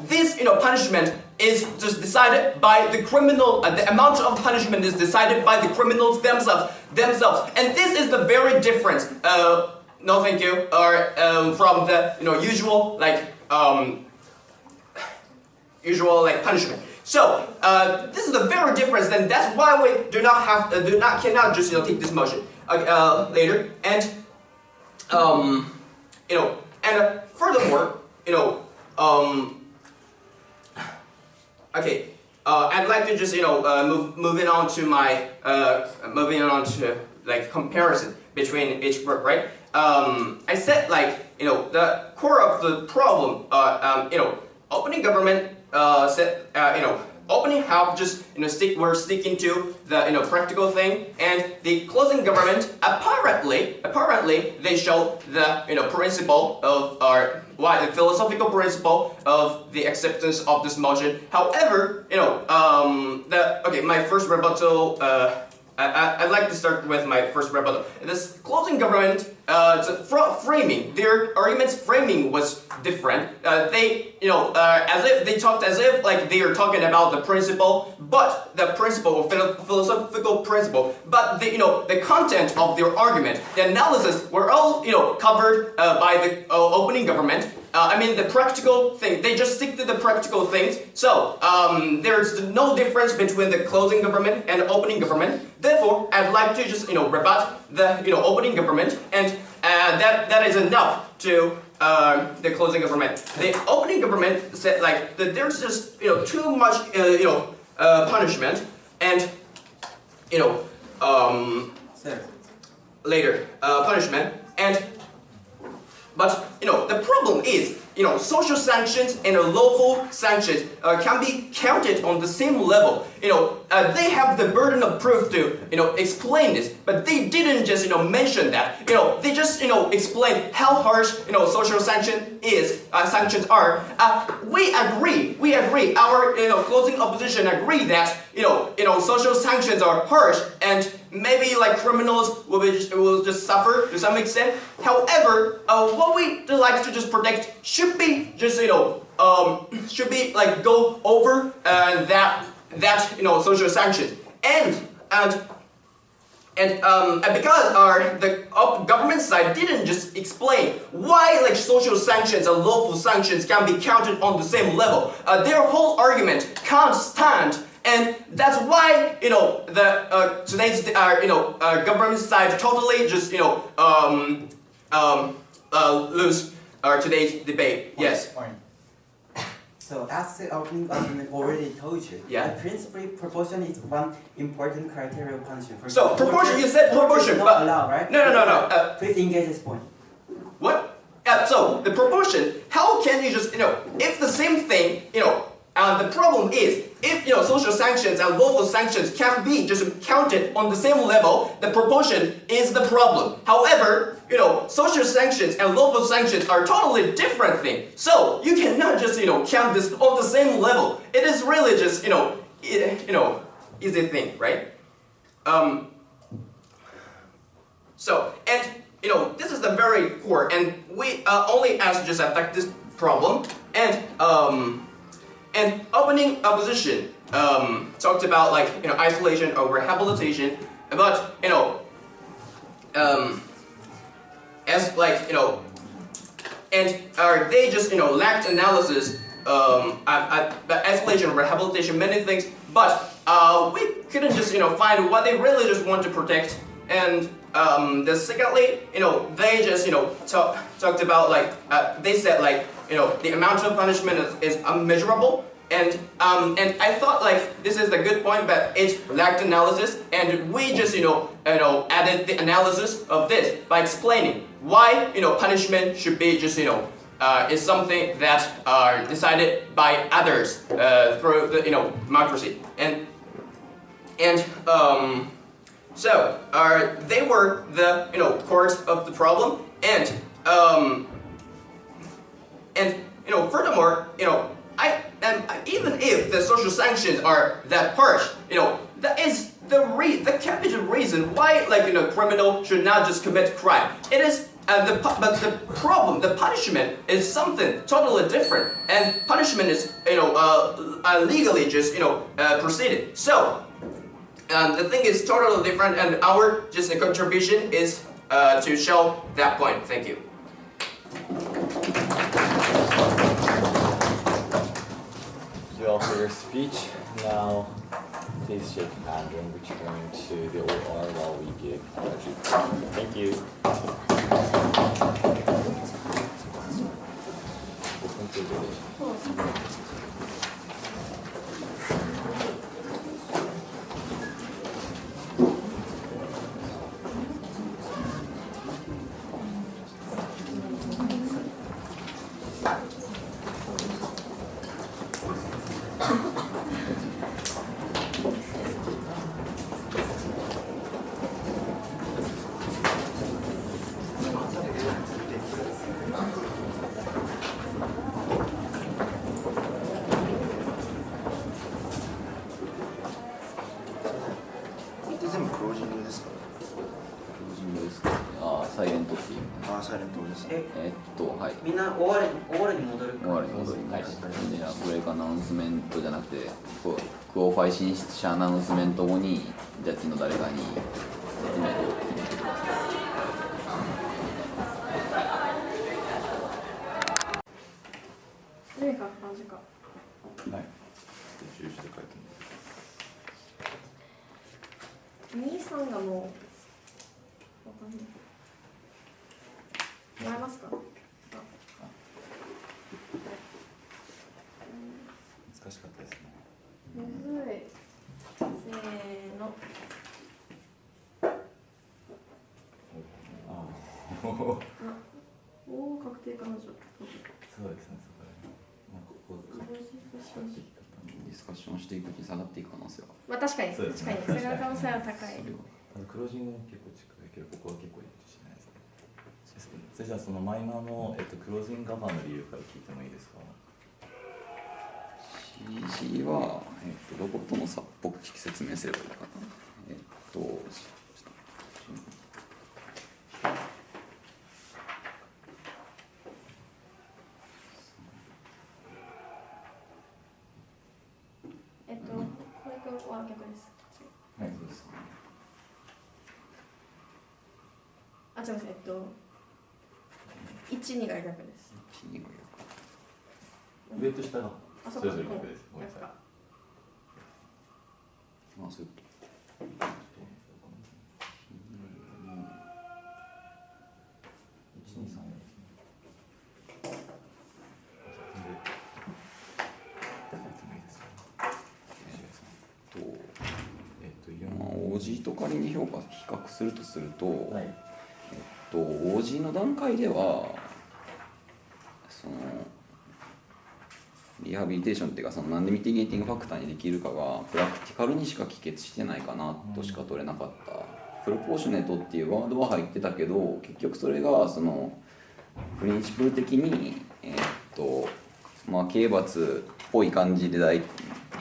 This punishment is just decided by the criminal. The amount of punishment is decided by the criminals themselves, and this is the very difference. No, thank you. Or from the usual punishment. So this is the very difference. Then that's why we cannot just take this motion later. And furthermore, okay. I'd like to just moving on to comparison between each group, right? I said the core of the problem. Opening government said opening help just we're sticking to the practical thing, and the closing government apparently they show the principle of the philosophical principle of the acceptance of this motion. However, my first rebuttal. I'd like to start with my first rebuttal. This closing government framing, their argument's framing was different. They talked as if they are talking about the principle, but the principle or philosophical principle. But the content of their argument, the analysis, were all covered by the opening government. The practical thing. They just stick to the practical things. So there's no difference between the closing government and opening government. Therefore, I'd like to just rebut the opening government, and that is enough to the closing government. The opening government said that there's just too much punishment, and later punishment, and but the problem is social sanctions and lawful sanctions can be counted on the same level. They have the burden of proof to explain this, but they didn't just mention that. They just explain how harsh social sanctions are. We agree. Our closing opposition agree that social sanctions are harsh, and maybe criminals will just suffer to some extent. However, what we like to just protect should be just go over that social sanctions, and because the government side didn't just explain why social sanctions and lawful sanctions can be counted on the same level, their whole argument can't stand. And that's why the today's government side totally just lose today's debate. Yes. So as the opening argument already told you, yeah. the principal proportion is one important criteria of punishment. For so proportion, you said proportion, but allowed, right? No. Please engage this point. What? So the proportion. How can you just if the same thing the problem is, if social sanctions and lawful sanctions can be just counted on the same level, the proportion is the problem. However, social sanctions and lawful sanctions are totally different things. So you cannot just count this on the same level. It is really just easy thing, right? So this is the very core, and we only as just attack this problem, and opening opposition talked about isolation or rehabilitation, but as and they just lacked analysis. But isolation, rehabilitation, many things, but we couldn't just find what they really just want to protect. And secondly, they just talked about they said the amount of punishment is unmeasurable, and I thought this is a good point, but it lacked analysis, and we just added the analysis of this by explaining why punishment should be just is something that are decided by others through the democracy, and so they were the cause of the problem, and furthermore, even if the social sanctions are that harsh, that is the capital reason why, like, you know, criminal should not just commit crime. It is, but the problem, the punishment is something totally different, and punishment is, you know, legally just, you know, proceeded. So the thing is totally different, and our just a contribution is to show that point. Thank you. Thank you all for your speech. Now, please shake hands and return to the OR while we give our feedback. Thank you.サイレントっていう。サイレントです。はい。みんな終わりに戻る。終わりに戻ります。じゃあブレイクアナウンスメントじゃなくて、クオファイ進出者アナウンスメント後にジャッジの誰かに説明を聞いてください。何か感じか。はい。注意して書いて兄さんがもうわかんない。もらえますか？難しかったですね。むずい。せーの。おお、確定彼女。そうですね。そこでなんかここデディスカッションしていくとき下がっていく可能性は。まあ確かに、そうですね。それが可能性は高い。クロージングも結構近いけど、ここは結構一致しないですね。それじゃあそのマイナーのクロージングカバーの理由から聞いてもいいですか？ CG はロボットの差っぽく説明すればいいかな。これくんは逆です。はい、そうです。あ、すみません。1、2が逆です。上と下がそれぞれ逆です。ごめんなさい。そういうこと。OG と仮に比較するとすると、はい、OG の段階ではそのリハビリテーションっていうか、そのなんでミティゲーティングファクターにできるかがプラクティカルにしか帰結してないかなとしか取れなかった。プロポーショネートっていうワードは入ってたけど、結局それがそのプリンシプル的にまあ刑罰っぽい感じで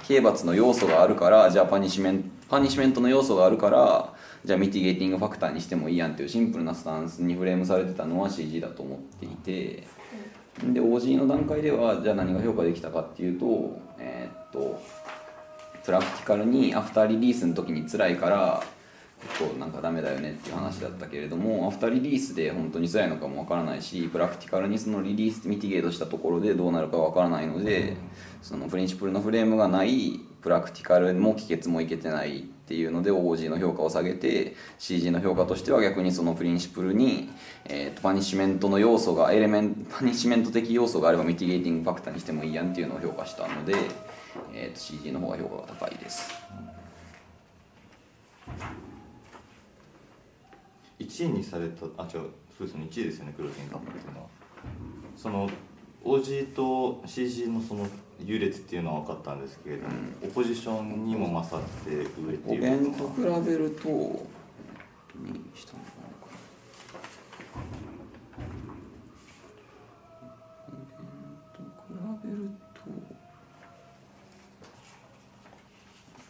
刑罰の要素があるから、じゃあパニシメントの要素があるからじゃあミティゲーティングファクターにしてもいいやんっていうシンプルなスタンスにフレームされてたのは CG だと思っていて、で OG の段階ではじゃあ何が評価できたかっていうと、プラクティカルにアフターリリースの時に辛いから結構なんかダメだよねっていう話だったけれども、アフターリリースで本当に辛いのかもわからないし、プラクティカルにそのリリースミティゲートしたところでどうなるかわからないので、そのプリンシプルのフレームがないプラクティカルも帰結もいけてないっていうので OG の評価を下げて、 CG の評価としては逆にそのプリンシプルに、パニッシメントの要素がパニッシメント的要素があればミティゲーティングファクターにしてもいいやんっていうのを評価したので、CG の方が評価が高いです。1位にされた、そうですね、1位ですよね、クロージングカップっていうのは。その OG と CG のその優劣っていうのは分かったんですけれども、オポジションにも勝って上っていうお弁と比べると何したのかな。お弁と比べる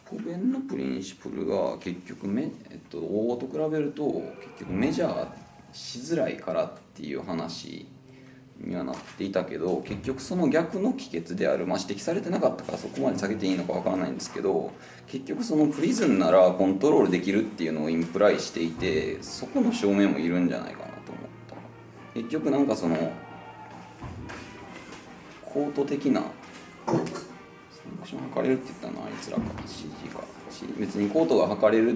とポベンのプリンシプルが結局欧と比べると結局メジャーしづらいからっていう話にはなっていたけど、結局その逆の帰結である、指摘されてなかったからそこまで下げていいのかわからないんですけど、結局そのプリズンならコントロールできるっていうのをインプライしていて、そこの証明もいるんじゃないかなと思った。結局なんかそのコート的なサンクション測れるって言ったのはあいつらか CG か、別にコートが測れるっ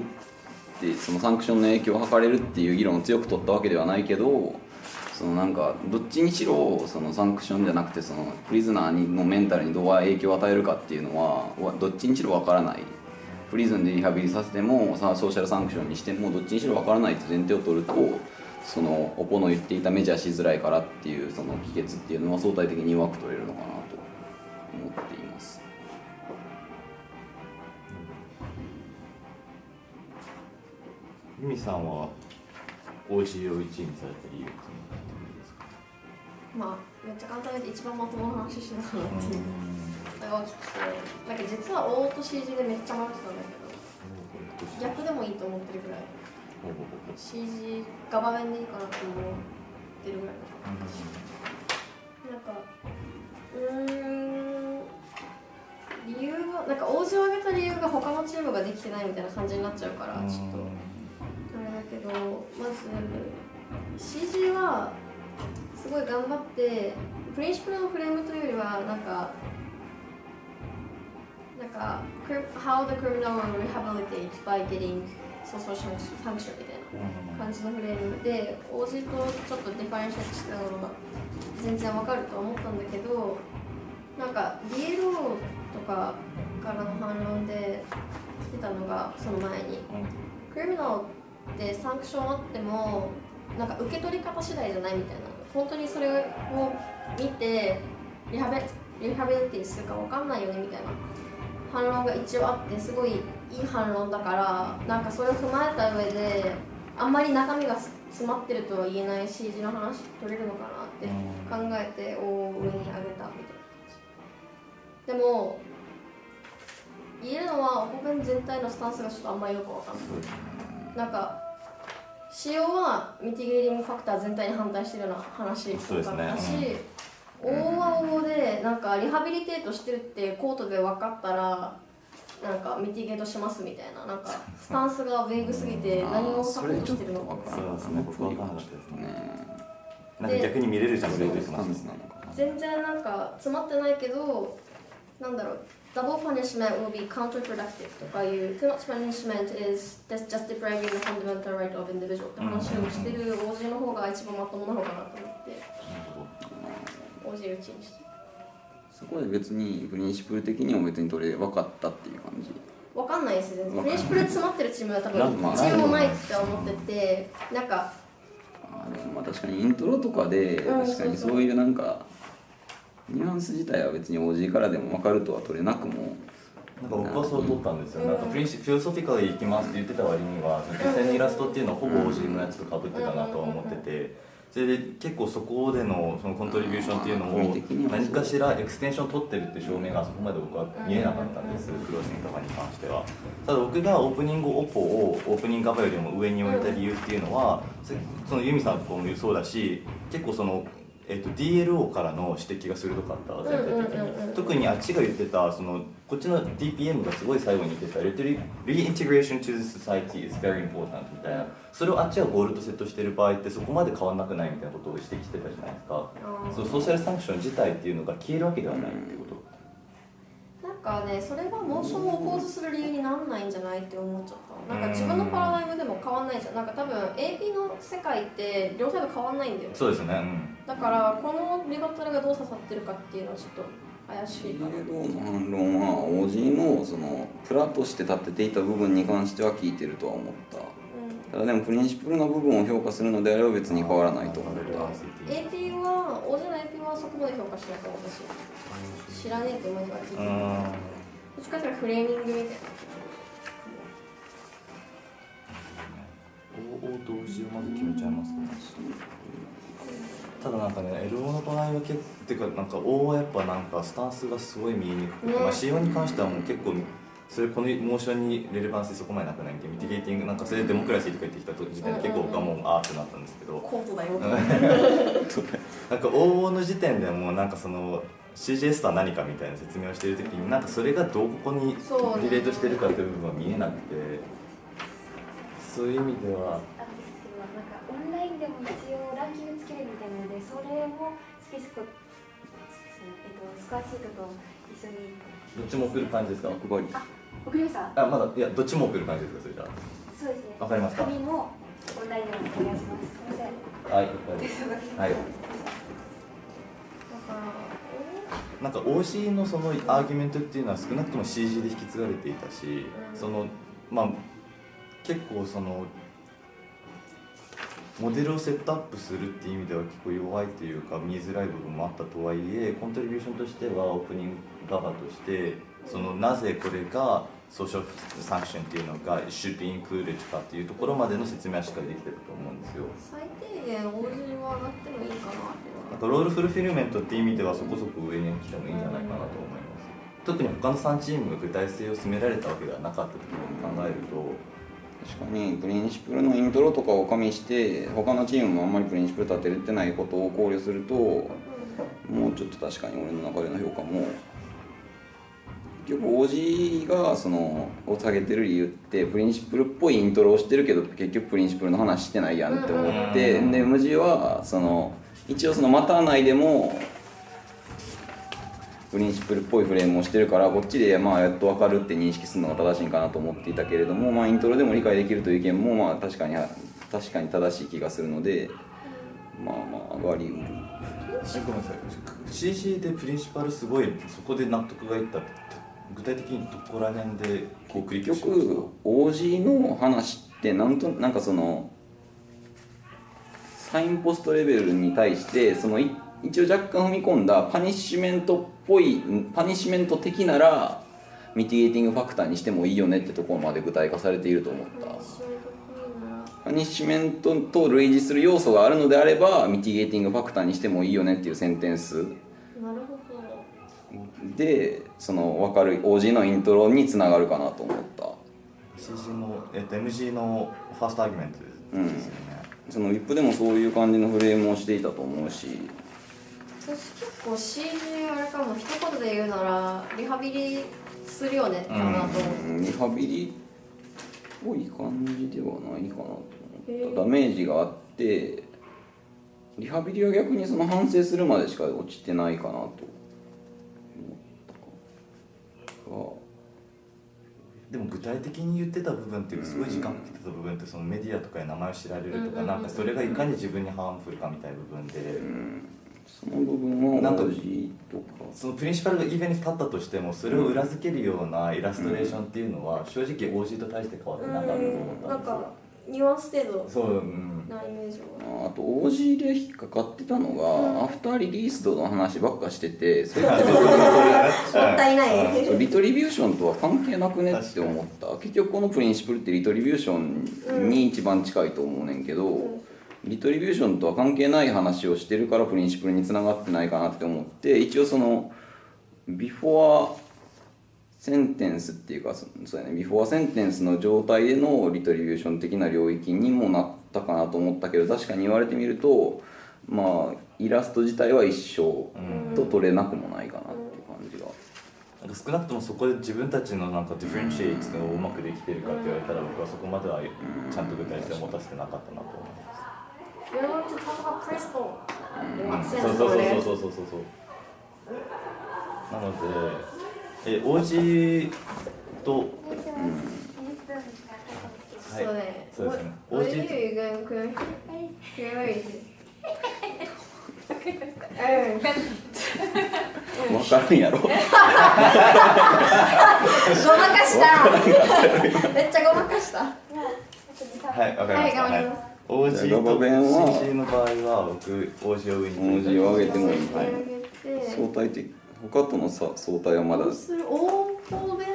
てそのサンクションの影響を測れるっていう議論を強く取ったわけではないけど、そのなんかどっちにしろそのサンクションじゃなくてそのプリズナーのメンタルにどう影響を与えるかっていうのはどっちにしろ分からない。プリズンでリハビリさせてもソーシャルサンクションにしてもどっちにしろ分からないって前提を取ると、そのオポの言っていたメジャーしづらいからっていうその帰結っていうのは相対的に弱く取れるのかなと思っています。ユミさんは OG を1位にされた理由っていうのは何ですか？まあめっちゃ簡単に一番まともな話してたなっていうのが大きくて、なんか実は O と CG でめっちゃ迷ってたんだけど、逆でもいいと思ってるぐらい CG ガバメンでいいかなと思ってるぐらいなんか理由はなんか OG を上げた理由が他のチームができてないみたいな感じになっちゃうから、ちょっとあれだけど、まず CG はすごい頑張ってプリンシプルのフレームというよりはなんか how the criminal will rehabilitate by getting social sanction みたいな感じのフレームで OG とちょっとディファレンシェしてたのが全然わかるとは思ったんだけど、なんか DLO とかからの反論で来てたのがその前に、クリミナルってサンクションあってもなんか受け取り方次第じゃないみたいな、本当にそれを見てリハビリティするか分かんないよねみたいな反論が一応あって、すごいいい反論だから、なんかそれを踏まえた上であんまり中身が詰まってるとは言えない CG の話取れるのかなって考えて上に上げたみたいな感じ。でも言えるのはオープン全体のスタンスがちょっとあんまりよく分かんない。なんか使用はミティゲーティングファクター全体に反対してるような話だったし、Oは Oでなんかリハビリテートしてるってコートで分かったらなんかミティゲートしますみたいな、なんかスタンスがベーグすぎて何をサポートしてるのかそうですね、僕は分からなかったですね。なんか逆に見れるじゃんっていう話ですね。全然なんか詰まってないけど、なんだろう、Double punishment will be counterproductive とかいう Too much punishment is just depriving the fundamental right of individual って話をしてる OG の方が一番まともなのかなと思って OG を1位にして、そこで別にプリンシプル的にも別にどれ分かったっていう感じわかんないですね。プリンシプル詰まってるチームは多分一チームもないって思ってて、なんかまあ確かにイントロとかで確かにそういうなんかニュアンス自体は別に OG からでも分かるとは取れなくも、なんか僕はそう取ったんですよ。なんかフィロソフィカルでいきますって言ってた割には実際のイラストっていうのはほぼ OG のやつとかぶってたなとは思ってて、それで結構そこでのそのコントリビューションっていうのを何かしらエクステンション取ってるって証明がそこまで僕は見えなかったんです、クロージングとかに関しては。ただ僕がオープニングオポをオープニングアバよりも上に置いた理由っていうのは、そのユミさんとかもそうだし、結構そのDLO からの指摘が鋭かった全体的に。特にあっちが言ってたそのこっちの DPM がすごい最後に言ってた Reintegration to the society is very important みたいな、それをあっちがゴールとセットしてる場合ってそこまで変わんなくないみたいなことを指摘してたじゃないですか。そうソーシャルサンクション自体っていうのが消えるわけではないっていうこと。なんかね、それがモーションをオポーズする理由にならないんじゃないって思っちゃった。なんか自分のパラダイムでも変わんないじゃん。なんか多分 AP の世界って両サイド変わんないんだよね。そうですね、だからこのリバトルがどう刺さってるかっていうのはちょっと怪しいかな。DLO の反論は OG のそのプラとして立てていた部分に関しては聞いてるとは思った、ただでもプリンシプルな部分を評価するのであれば別に変わらないと思った。 AP は OG の AP はそこまで評価しないと思うし、知らねえって思いが聞いてる。どっちかというとフレーミングみたいな。O と OG をまず決めちゃいますね。ただなんかね、LO の場合は結構てかなんか O はやっぱなんかスタンスがすごい見えにくくて、仕様に関してはもう結構それこのモーションにレレバンスそこまでなくないみたいな、ミティゲーティングなんかそれデモクラシーとか言ってきた時点で結構僕はもうあーってなったんですけど、コートだよなんか応募の時点でもうなんかその CGS とは何かみたいな説明をしている時になんかそれがどこにリレートしてるかという部分は見えなくて、そういう意味ではなんかオンラインでも一応ランキングつけるみたいなので、それもスコアシートと一緒にどっちも送る感じですか？送りました。まだいやどっちも送る感じですか？それじゃあそうですね。わかりました。紙もオンラインでもお願いします。すみません。はい、はい。なんか OG のそのアーギュメントっていうのは少なくとも CG で引き継がれていたし、そのまあ結構そのモデルをセットアップするっていう意味では結構弱いというか見えづらい部分もあったとはいえ、コントリビューションとしてはオープニング側としてそのなぜこれがソーシャルサンクションっていうのが should be included かっていうところまでの説明はしっかりできてると思うんですよ。最低限 OG は上がってもいいかなと。なんかロールフルフィルメントっていう意味ではそこそこ上に来てもいいんじゃないかなと思います。特に他の3チームが具体性を進められたわけではなかったというふうに考えると、確かにプリンシプルのイントロとかを加味して他のチームもあんまりプリンシプル立てれてないことを考慮すると、もうちょっと確かに俺の中での評価も結局 OG がそのを下げてる理由ってプリンシプルっぽいイントロをしてるけど結局プリンシプルの話してないやんって思って、で MG はその一応そのマター内でもプリンシプルっぽいフレームをしてるから、こっちでまあやっと分かるって認識するのが正しいかなと思っていたけれども、まあ、イントロでも理解できるという意見もまあ確かに正しい気がするので、まあまあ上がりうる。ごめんなさい、CG でプリンシパルすごいそこで納得がいったって具体的にどこら辺でこうクリックしました？結局 OG の話ってなんかそのサインポストレベルに対してその一応若干踏み込んだパニッシュメントっぽいパニッシュメント的ならミティゲーティングファクターにしてもいいよねってところまで具体化されていると思った。パニッシュメントと類似する要素があるのであればミティゲーティングファクターにしてもいいよねっていうセンテンスなるほど。でその分かる OG のイントロにつながるかなと思った。 CG の、MG のファーストアーギュメントですよね、その VIP でもそういう感じのフレームをしていたと思うし、私結構 CG あれかも一言で言うならリハビリするよねかなと思う、リハビリっぽい感じではないかなと思った。ダメージがあってリハビリは逆にその反省するまでしか落ちてないかなと思ったが、でも具体的に言ってた部分っていうすごい時間かけてた部分ってそのメディアとかで名前を知られるとか、なんかそれがいかに自分にハームフルかみたいな部分で、その部分はなんか OG とかそのプリンシパルがイベントに立ったとしてもそれを裏付けるようなイラストレーションっていうのは正直 OG と大して変わってなかったと思ったんですよ。ニュアンス程度そう、なイメージは。あと OG で引っかかってたのが、アフターリリースドの話ばっかしてて、それってもったいないリトリビューションとは関係なくねって思った。結局このプリンシプルってリトリビューションに一番近いと思うねんけど、リトリビューションとは関係ない話をしてるからプリンシプルにつながってないかなって思って、一応そのビフォアセンテンスっていうか、そうやね、ビフォアセンテンスの状態でのリトリビューション的な領域にもなったかなと思ったけど、確かに言われてみるとまあイラスト自体は一緒と取れなくもないかなっていう感じが、なんか少なくともそこで自分たちのなんかディフェンシエイトをうまくできてるかって言われたら、僕はそこまではちゃんと具体性を持たせてなかったなと思います。We want to talk about crystal. そうなのでOG と、そうね。そうですね。OG と分かるんやろごまかしためっちゃごまかしたはい、わかりました。はい、OG と CG の場合は僕 OG を上に OG を上げてもいい。相対的他との相対はまだ応答弁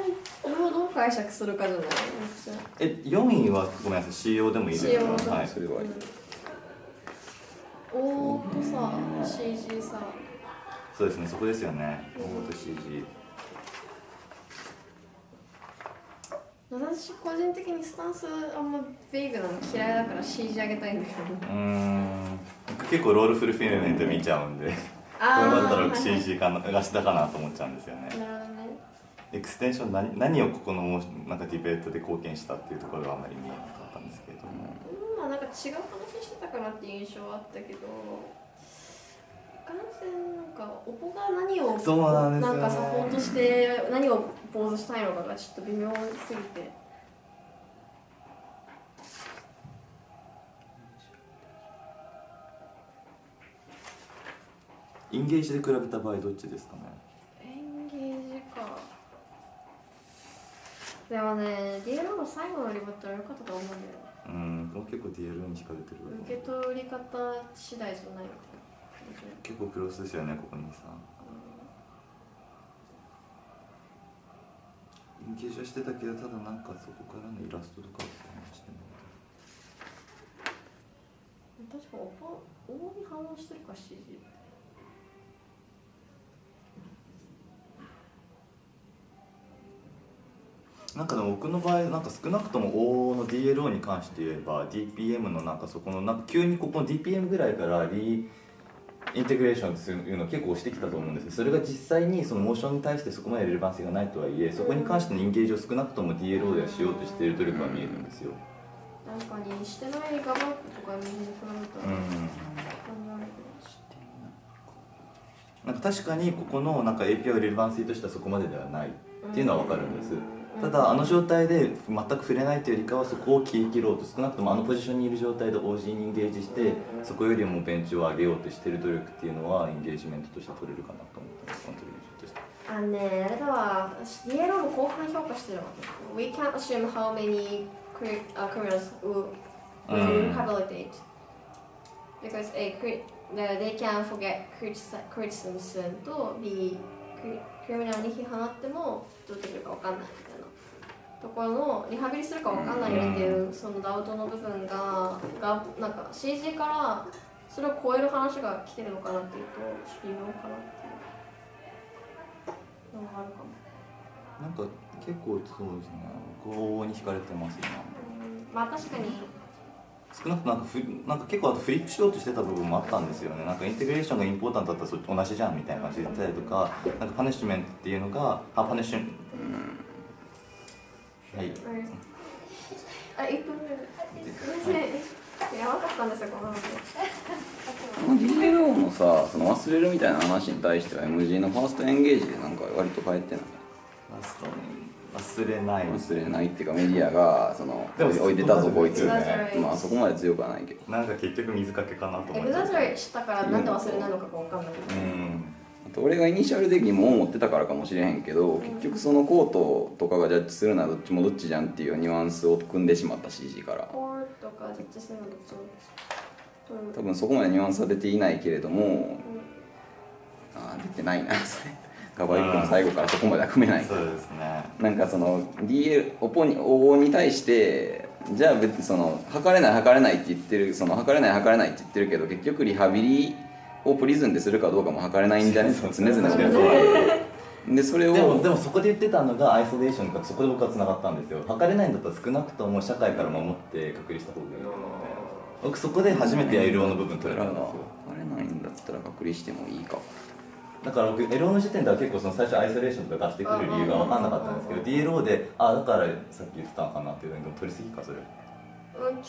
をどう解釈するかじゃない。4位はごめんなさい、CO でもいいですか？はい、それはいい。O とさ CG さ、そうですね、そこですよね。O と CG。私個人的にスタンスあんまベイグなの嫌いだから CG 上げたいんだけど。僕結構ロールフルフィルメント見ちゃうんで、それだったら CG が下かなと思っちゃうんですよね。なるほどね。エクステンション何をここのなんかディベートで貢献したっていうところがあんまり見えなかったんですけれども、まあなんか違う話してたかなっていう印象はあったけど、完全なんかオポが何をそうなんですよね、なんかサポートして何をポーズしたいのかがちょっと微妙すぎて。インゲージで比べた場合どっちですかね。エンゲージか。でもね、DL の最後のリボットは良かったと思うんだよ。僕結構 DL に惹かれてる。受け取り方次第じゃないのかな。結構クロスですよね、ここにさ。インゲージはしてたけど、ただなんかそこからのイラストとかしてない。確かオポに反応してるか CG。なんかでも僕の場合なんか少なくとも O の DLO に関して言えば DPM のなんかそこのなんか急にここの DPM ぐらいからリインテグレーションというのを結構してきたと思うんですよ。それが実際にそのモーションに対してそこまでレレバンスがないとはいえ、そこに関してのインゲージを少なくとも DLO ではしようとしている努力が見えるんですよ。確かにしてないガバップとか見に比べたらなんか確かにここのなんか API をレレバンシーとしてはそこまでではないっていうのは分かるんです。ただあの状態で全く触れないというよりかはそこを切り切ろうと、少なくともあのポジションにいる状態で OG にインゲージしてそこよりもベンチを上げようとしている努力っていうのはインゲージメントとして取れるかなと思ったんです、コントリビューションとして。あのね、あれだわ、DLO の後半評価してるわけ。We can't assume how many criminals will rehabilitate because they can forget criticism と B クリミナルに批判あってもどうできるか分かんないみたいなところのリハビリするか分かんないよねっていうそのダウトの部分がなんか CG からそれを超える話が来てるのかなっていうと微妙かなっていうのがあるかも。なんか結構そうですね、こうに惹かれてます今。まあ確かに少なくともなんか結構あとフリップしようとしてた部分もあったんですよね。なんかインテグレーションがインポータントだったら同じじゃんみたいな感じで言ったりとか、なんかパニッシュメントっていうのがパニッシュはい。1分目やばかったんですよこの話。この DLO のさ、その忘れるみたいな話に対しては MG のファーストエンゲージでなんか割と変えてない。ファースト忘れないっていうかメディアがその置いてたぞこいつ、まあそこまで強くはないけど、なんか結局水かけかなと思って。エグザジュレしたからなんで忘れないのかが分かんない。あと俺がイニシャルで疑問を持ってたからかもしれへんけど、結局そのコートとかがジャッジするのはどっちもどっちじゃんっていうニュアンスを組んでしまった CG から。コートとかジャッジするのどっちも多分そこまでニュアンスは出ていないけれども、出てないなそれ。ガバリックの最後からそこまでは組めない。そうですね。なんかその OO に対してじゃあ別にその測れないって言ってる、その測れないって言ってるけど結局リハビリをプリズンでするかどうかも測れないんじゃねって常々思ってでそれをでもそこで言ってたのがアイソレーションか、そこで僕は繋がったんですよ。測れないんだったら少なくとも社会から守って隔離した方がいいと思って、僕そこで初めて LO の部分取れたんですよ。測れないんだったら隔離してもいいか。だから僕 LO の時点では結構その最初アイソレーションとか出してくる理由が分かんなかったんですけど、 DLO でだからさっき言ってたのかなっていうのに取りすぎかそれ。ち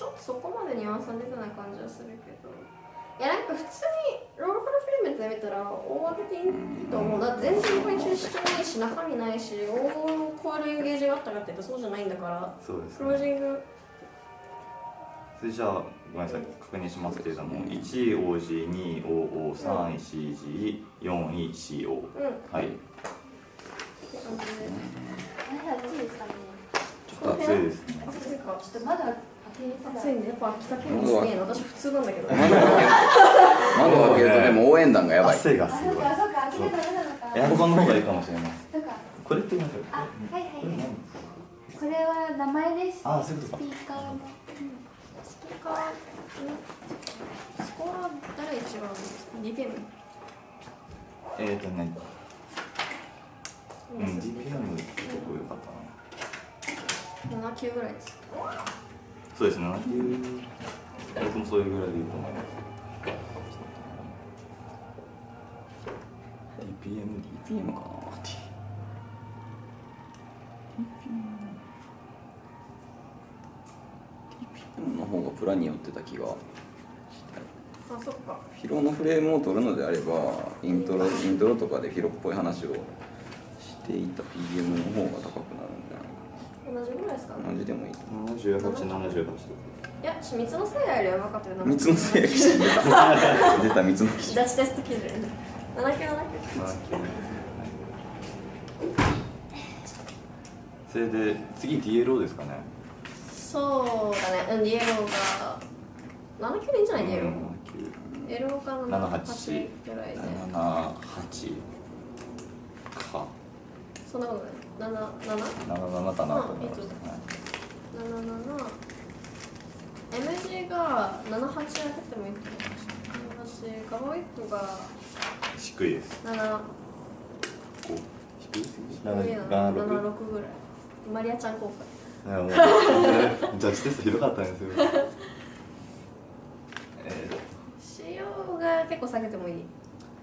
ょっとそこまでニュアンスは出てない感じはするけど、いやなんか普通にロールプロフィルメントで見たら大上げていいと思う。だって全然これ中止ないし中身ないし大を超えるエンゲージがあったかって言うとそうじゃないんだから。そうですね。クロージングそれじゃあごめんなさい、確認しますけれども、1 OG、2 OO、3 CG、4 CO、はい。ちょっと暑いですね。暑いか。ちょっとまだ暑いんで、やっぱ秋田県すげえな。私普通なんだけど。窓開けるとでも応援団がやばい。汗がすごい。エアコンの方がいいかもしれない。これって何か。はいはい。これは名前です。そういうことか。スピーカーの。スコア誰違うの？2点。DPM 結構良かったな。7級ぐらいです。そうですね、7級僕もそういうぐらいでいいと思います。TPM かな。TPM の方がプランによってた気が。あ、そっか。フィロのフレームを取るのであればイントロとかでフィロっぽい話をしていた PM の方が高くなるんじゃないか。同じぐらいですかね。同じでもいい。78、78とか。いや、三つのせいやりやばかったよな。三つのせいや記事出た。出た三つの記事。ジャッジテスト基準。7級。それで次 DLO ですかね。そうだね。ディエロが7級でいいんじゃないディエロ。エロが78ぐらいで。78か。そんなことない。77かなと思います。77MG が78やっててもいいと思います。78がもう1個が低いです。7低い76ぐらい。マリアちゃん効果。ジャッジテストひどかったんですよ。CO が結構下げてもいい。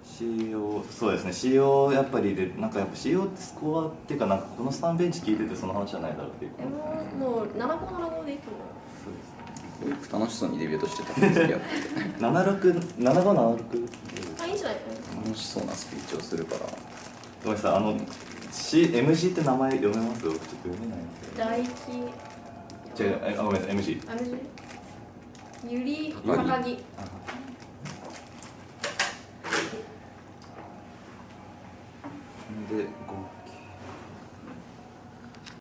CO そうですね。CO やっぱりでなんかやっぱ CO ってスコアっていうかなんかこの3ベンチ聞いててその話じゃないだろうっていう。もう7575でいいと思う。そうです。楽しそうにデビュートしてたんですけど。7576。あ、いいんじゃない。楽しそうなスピーチをするから。ごめんなさいMG って名前読めます？ちょっと読めないんですけど。大輝。ごめんなさい MG。ゆり高木。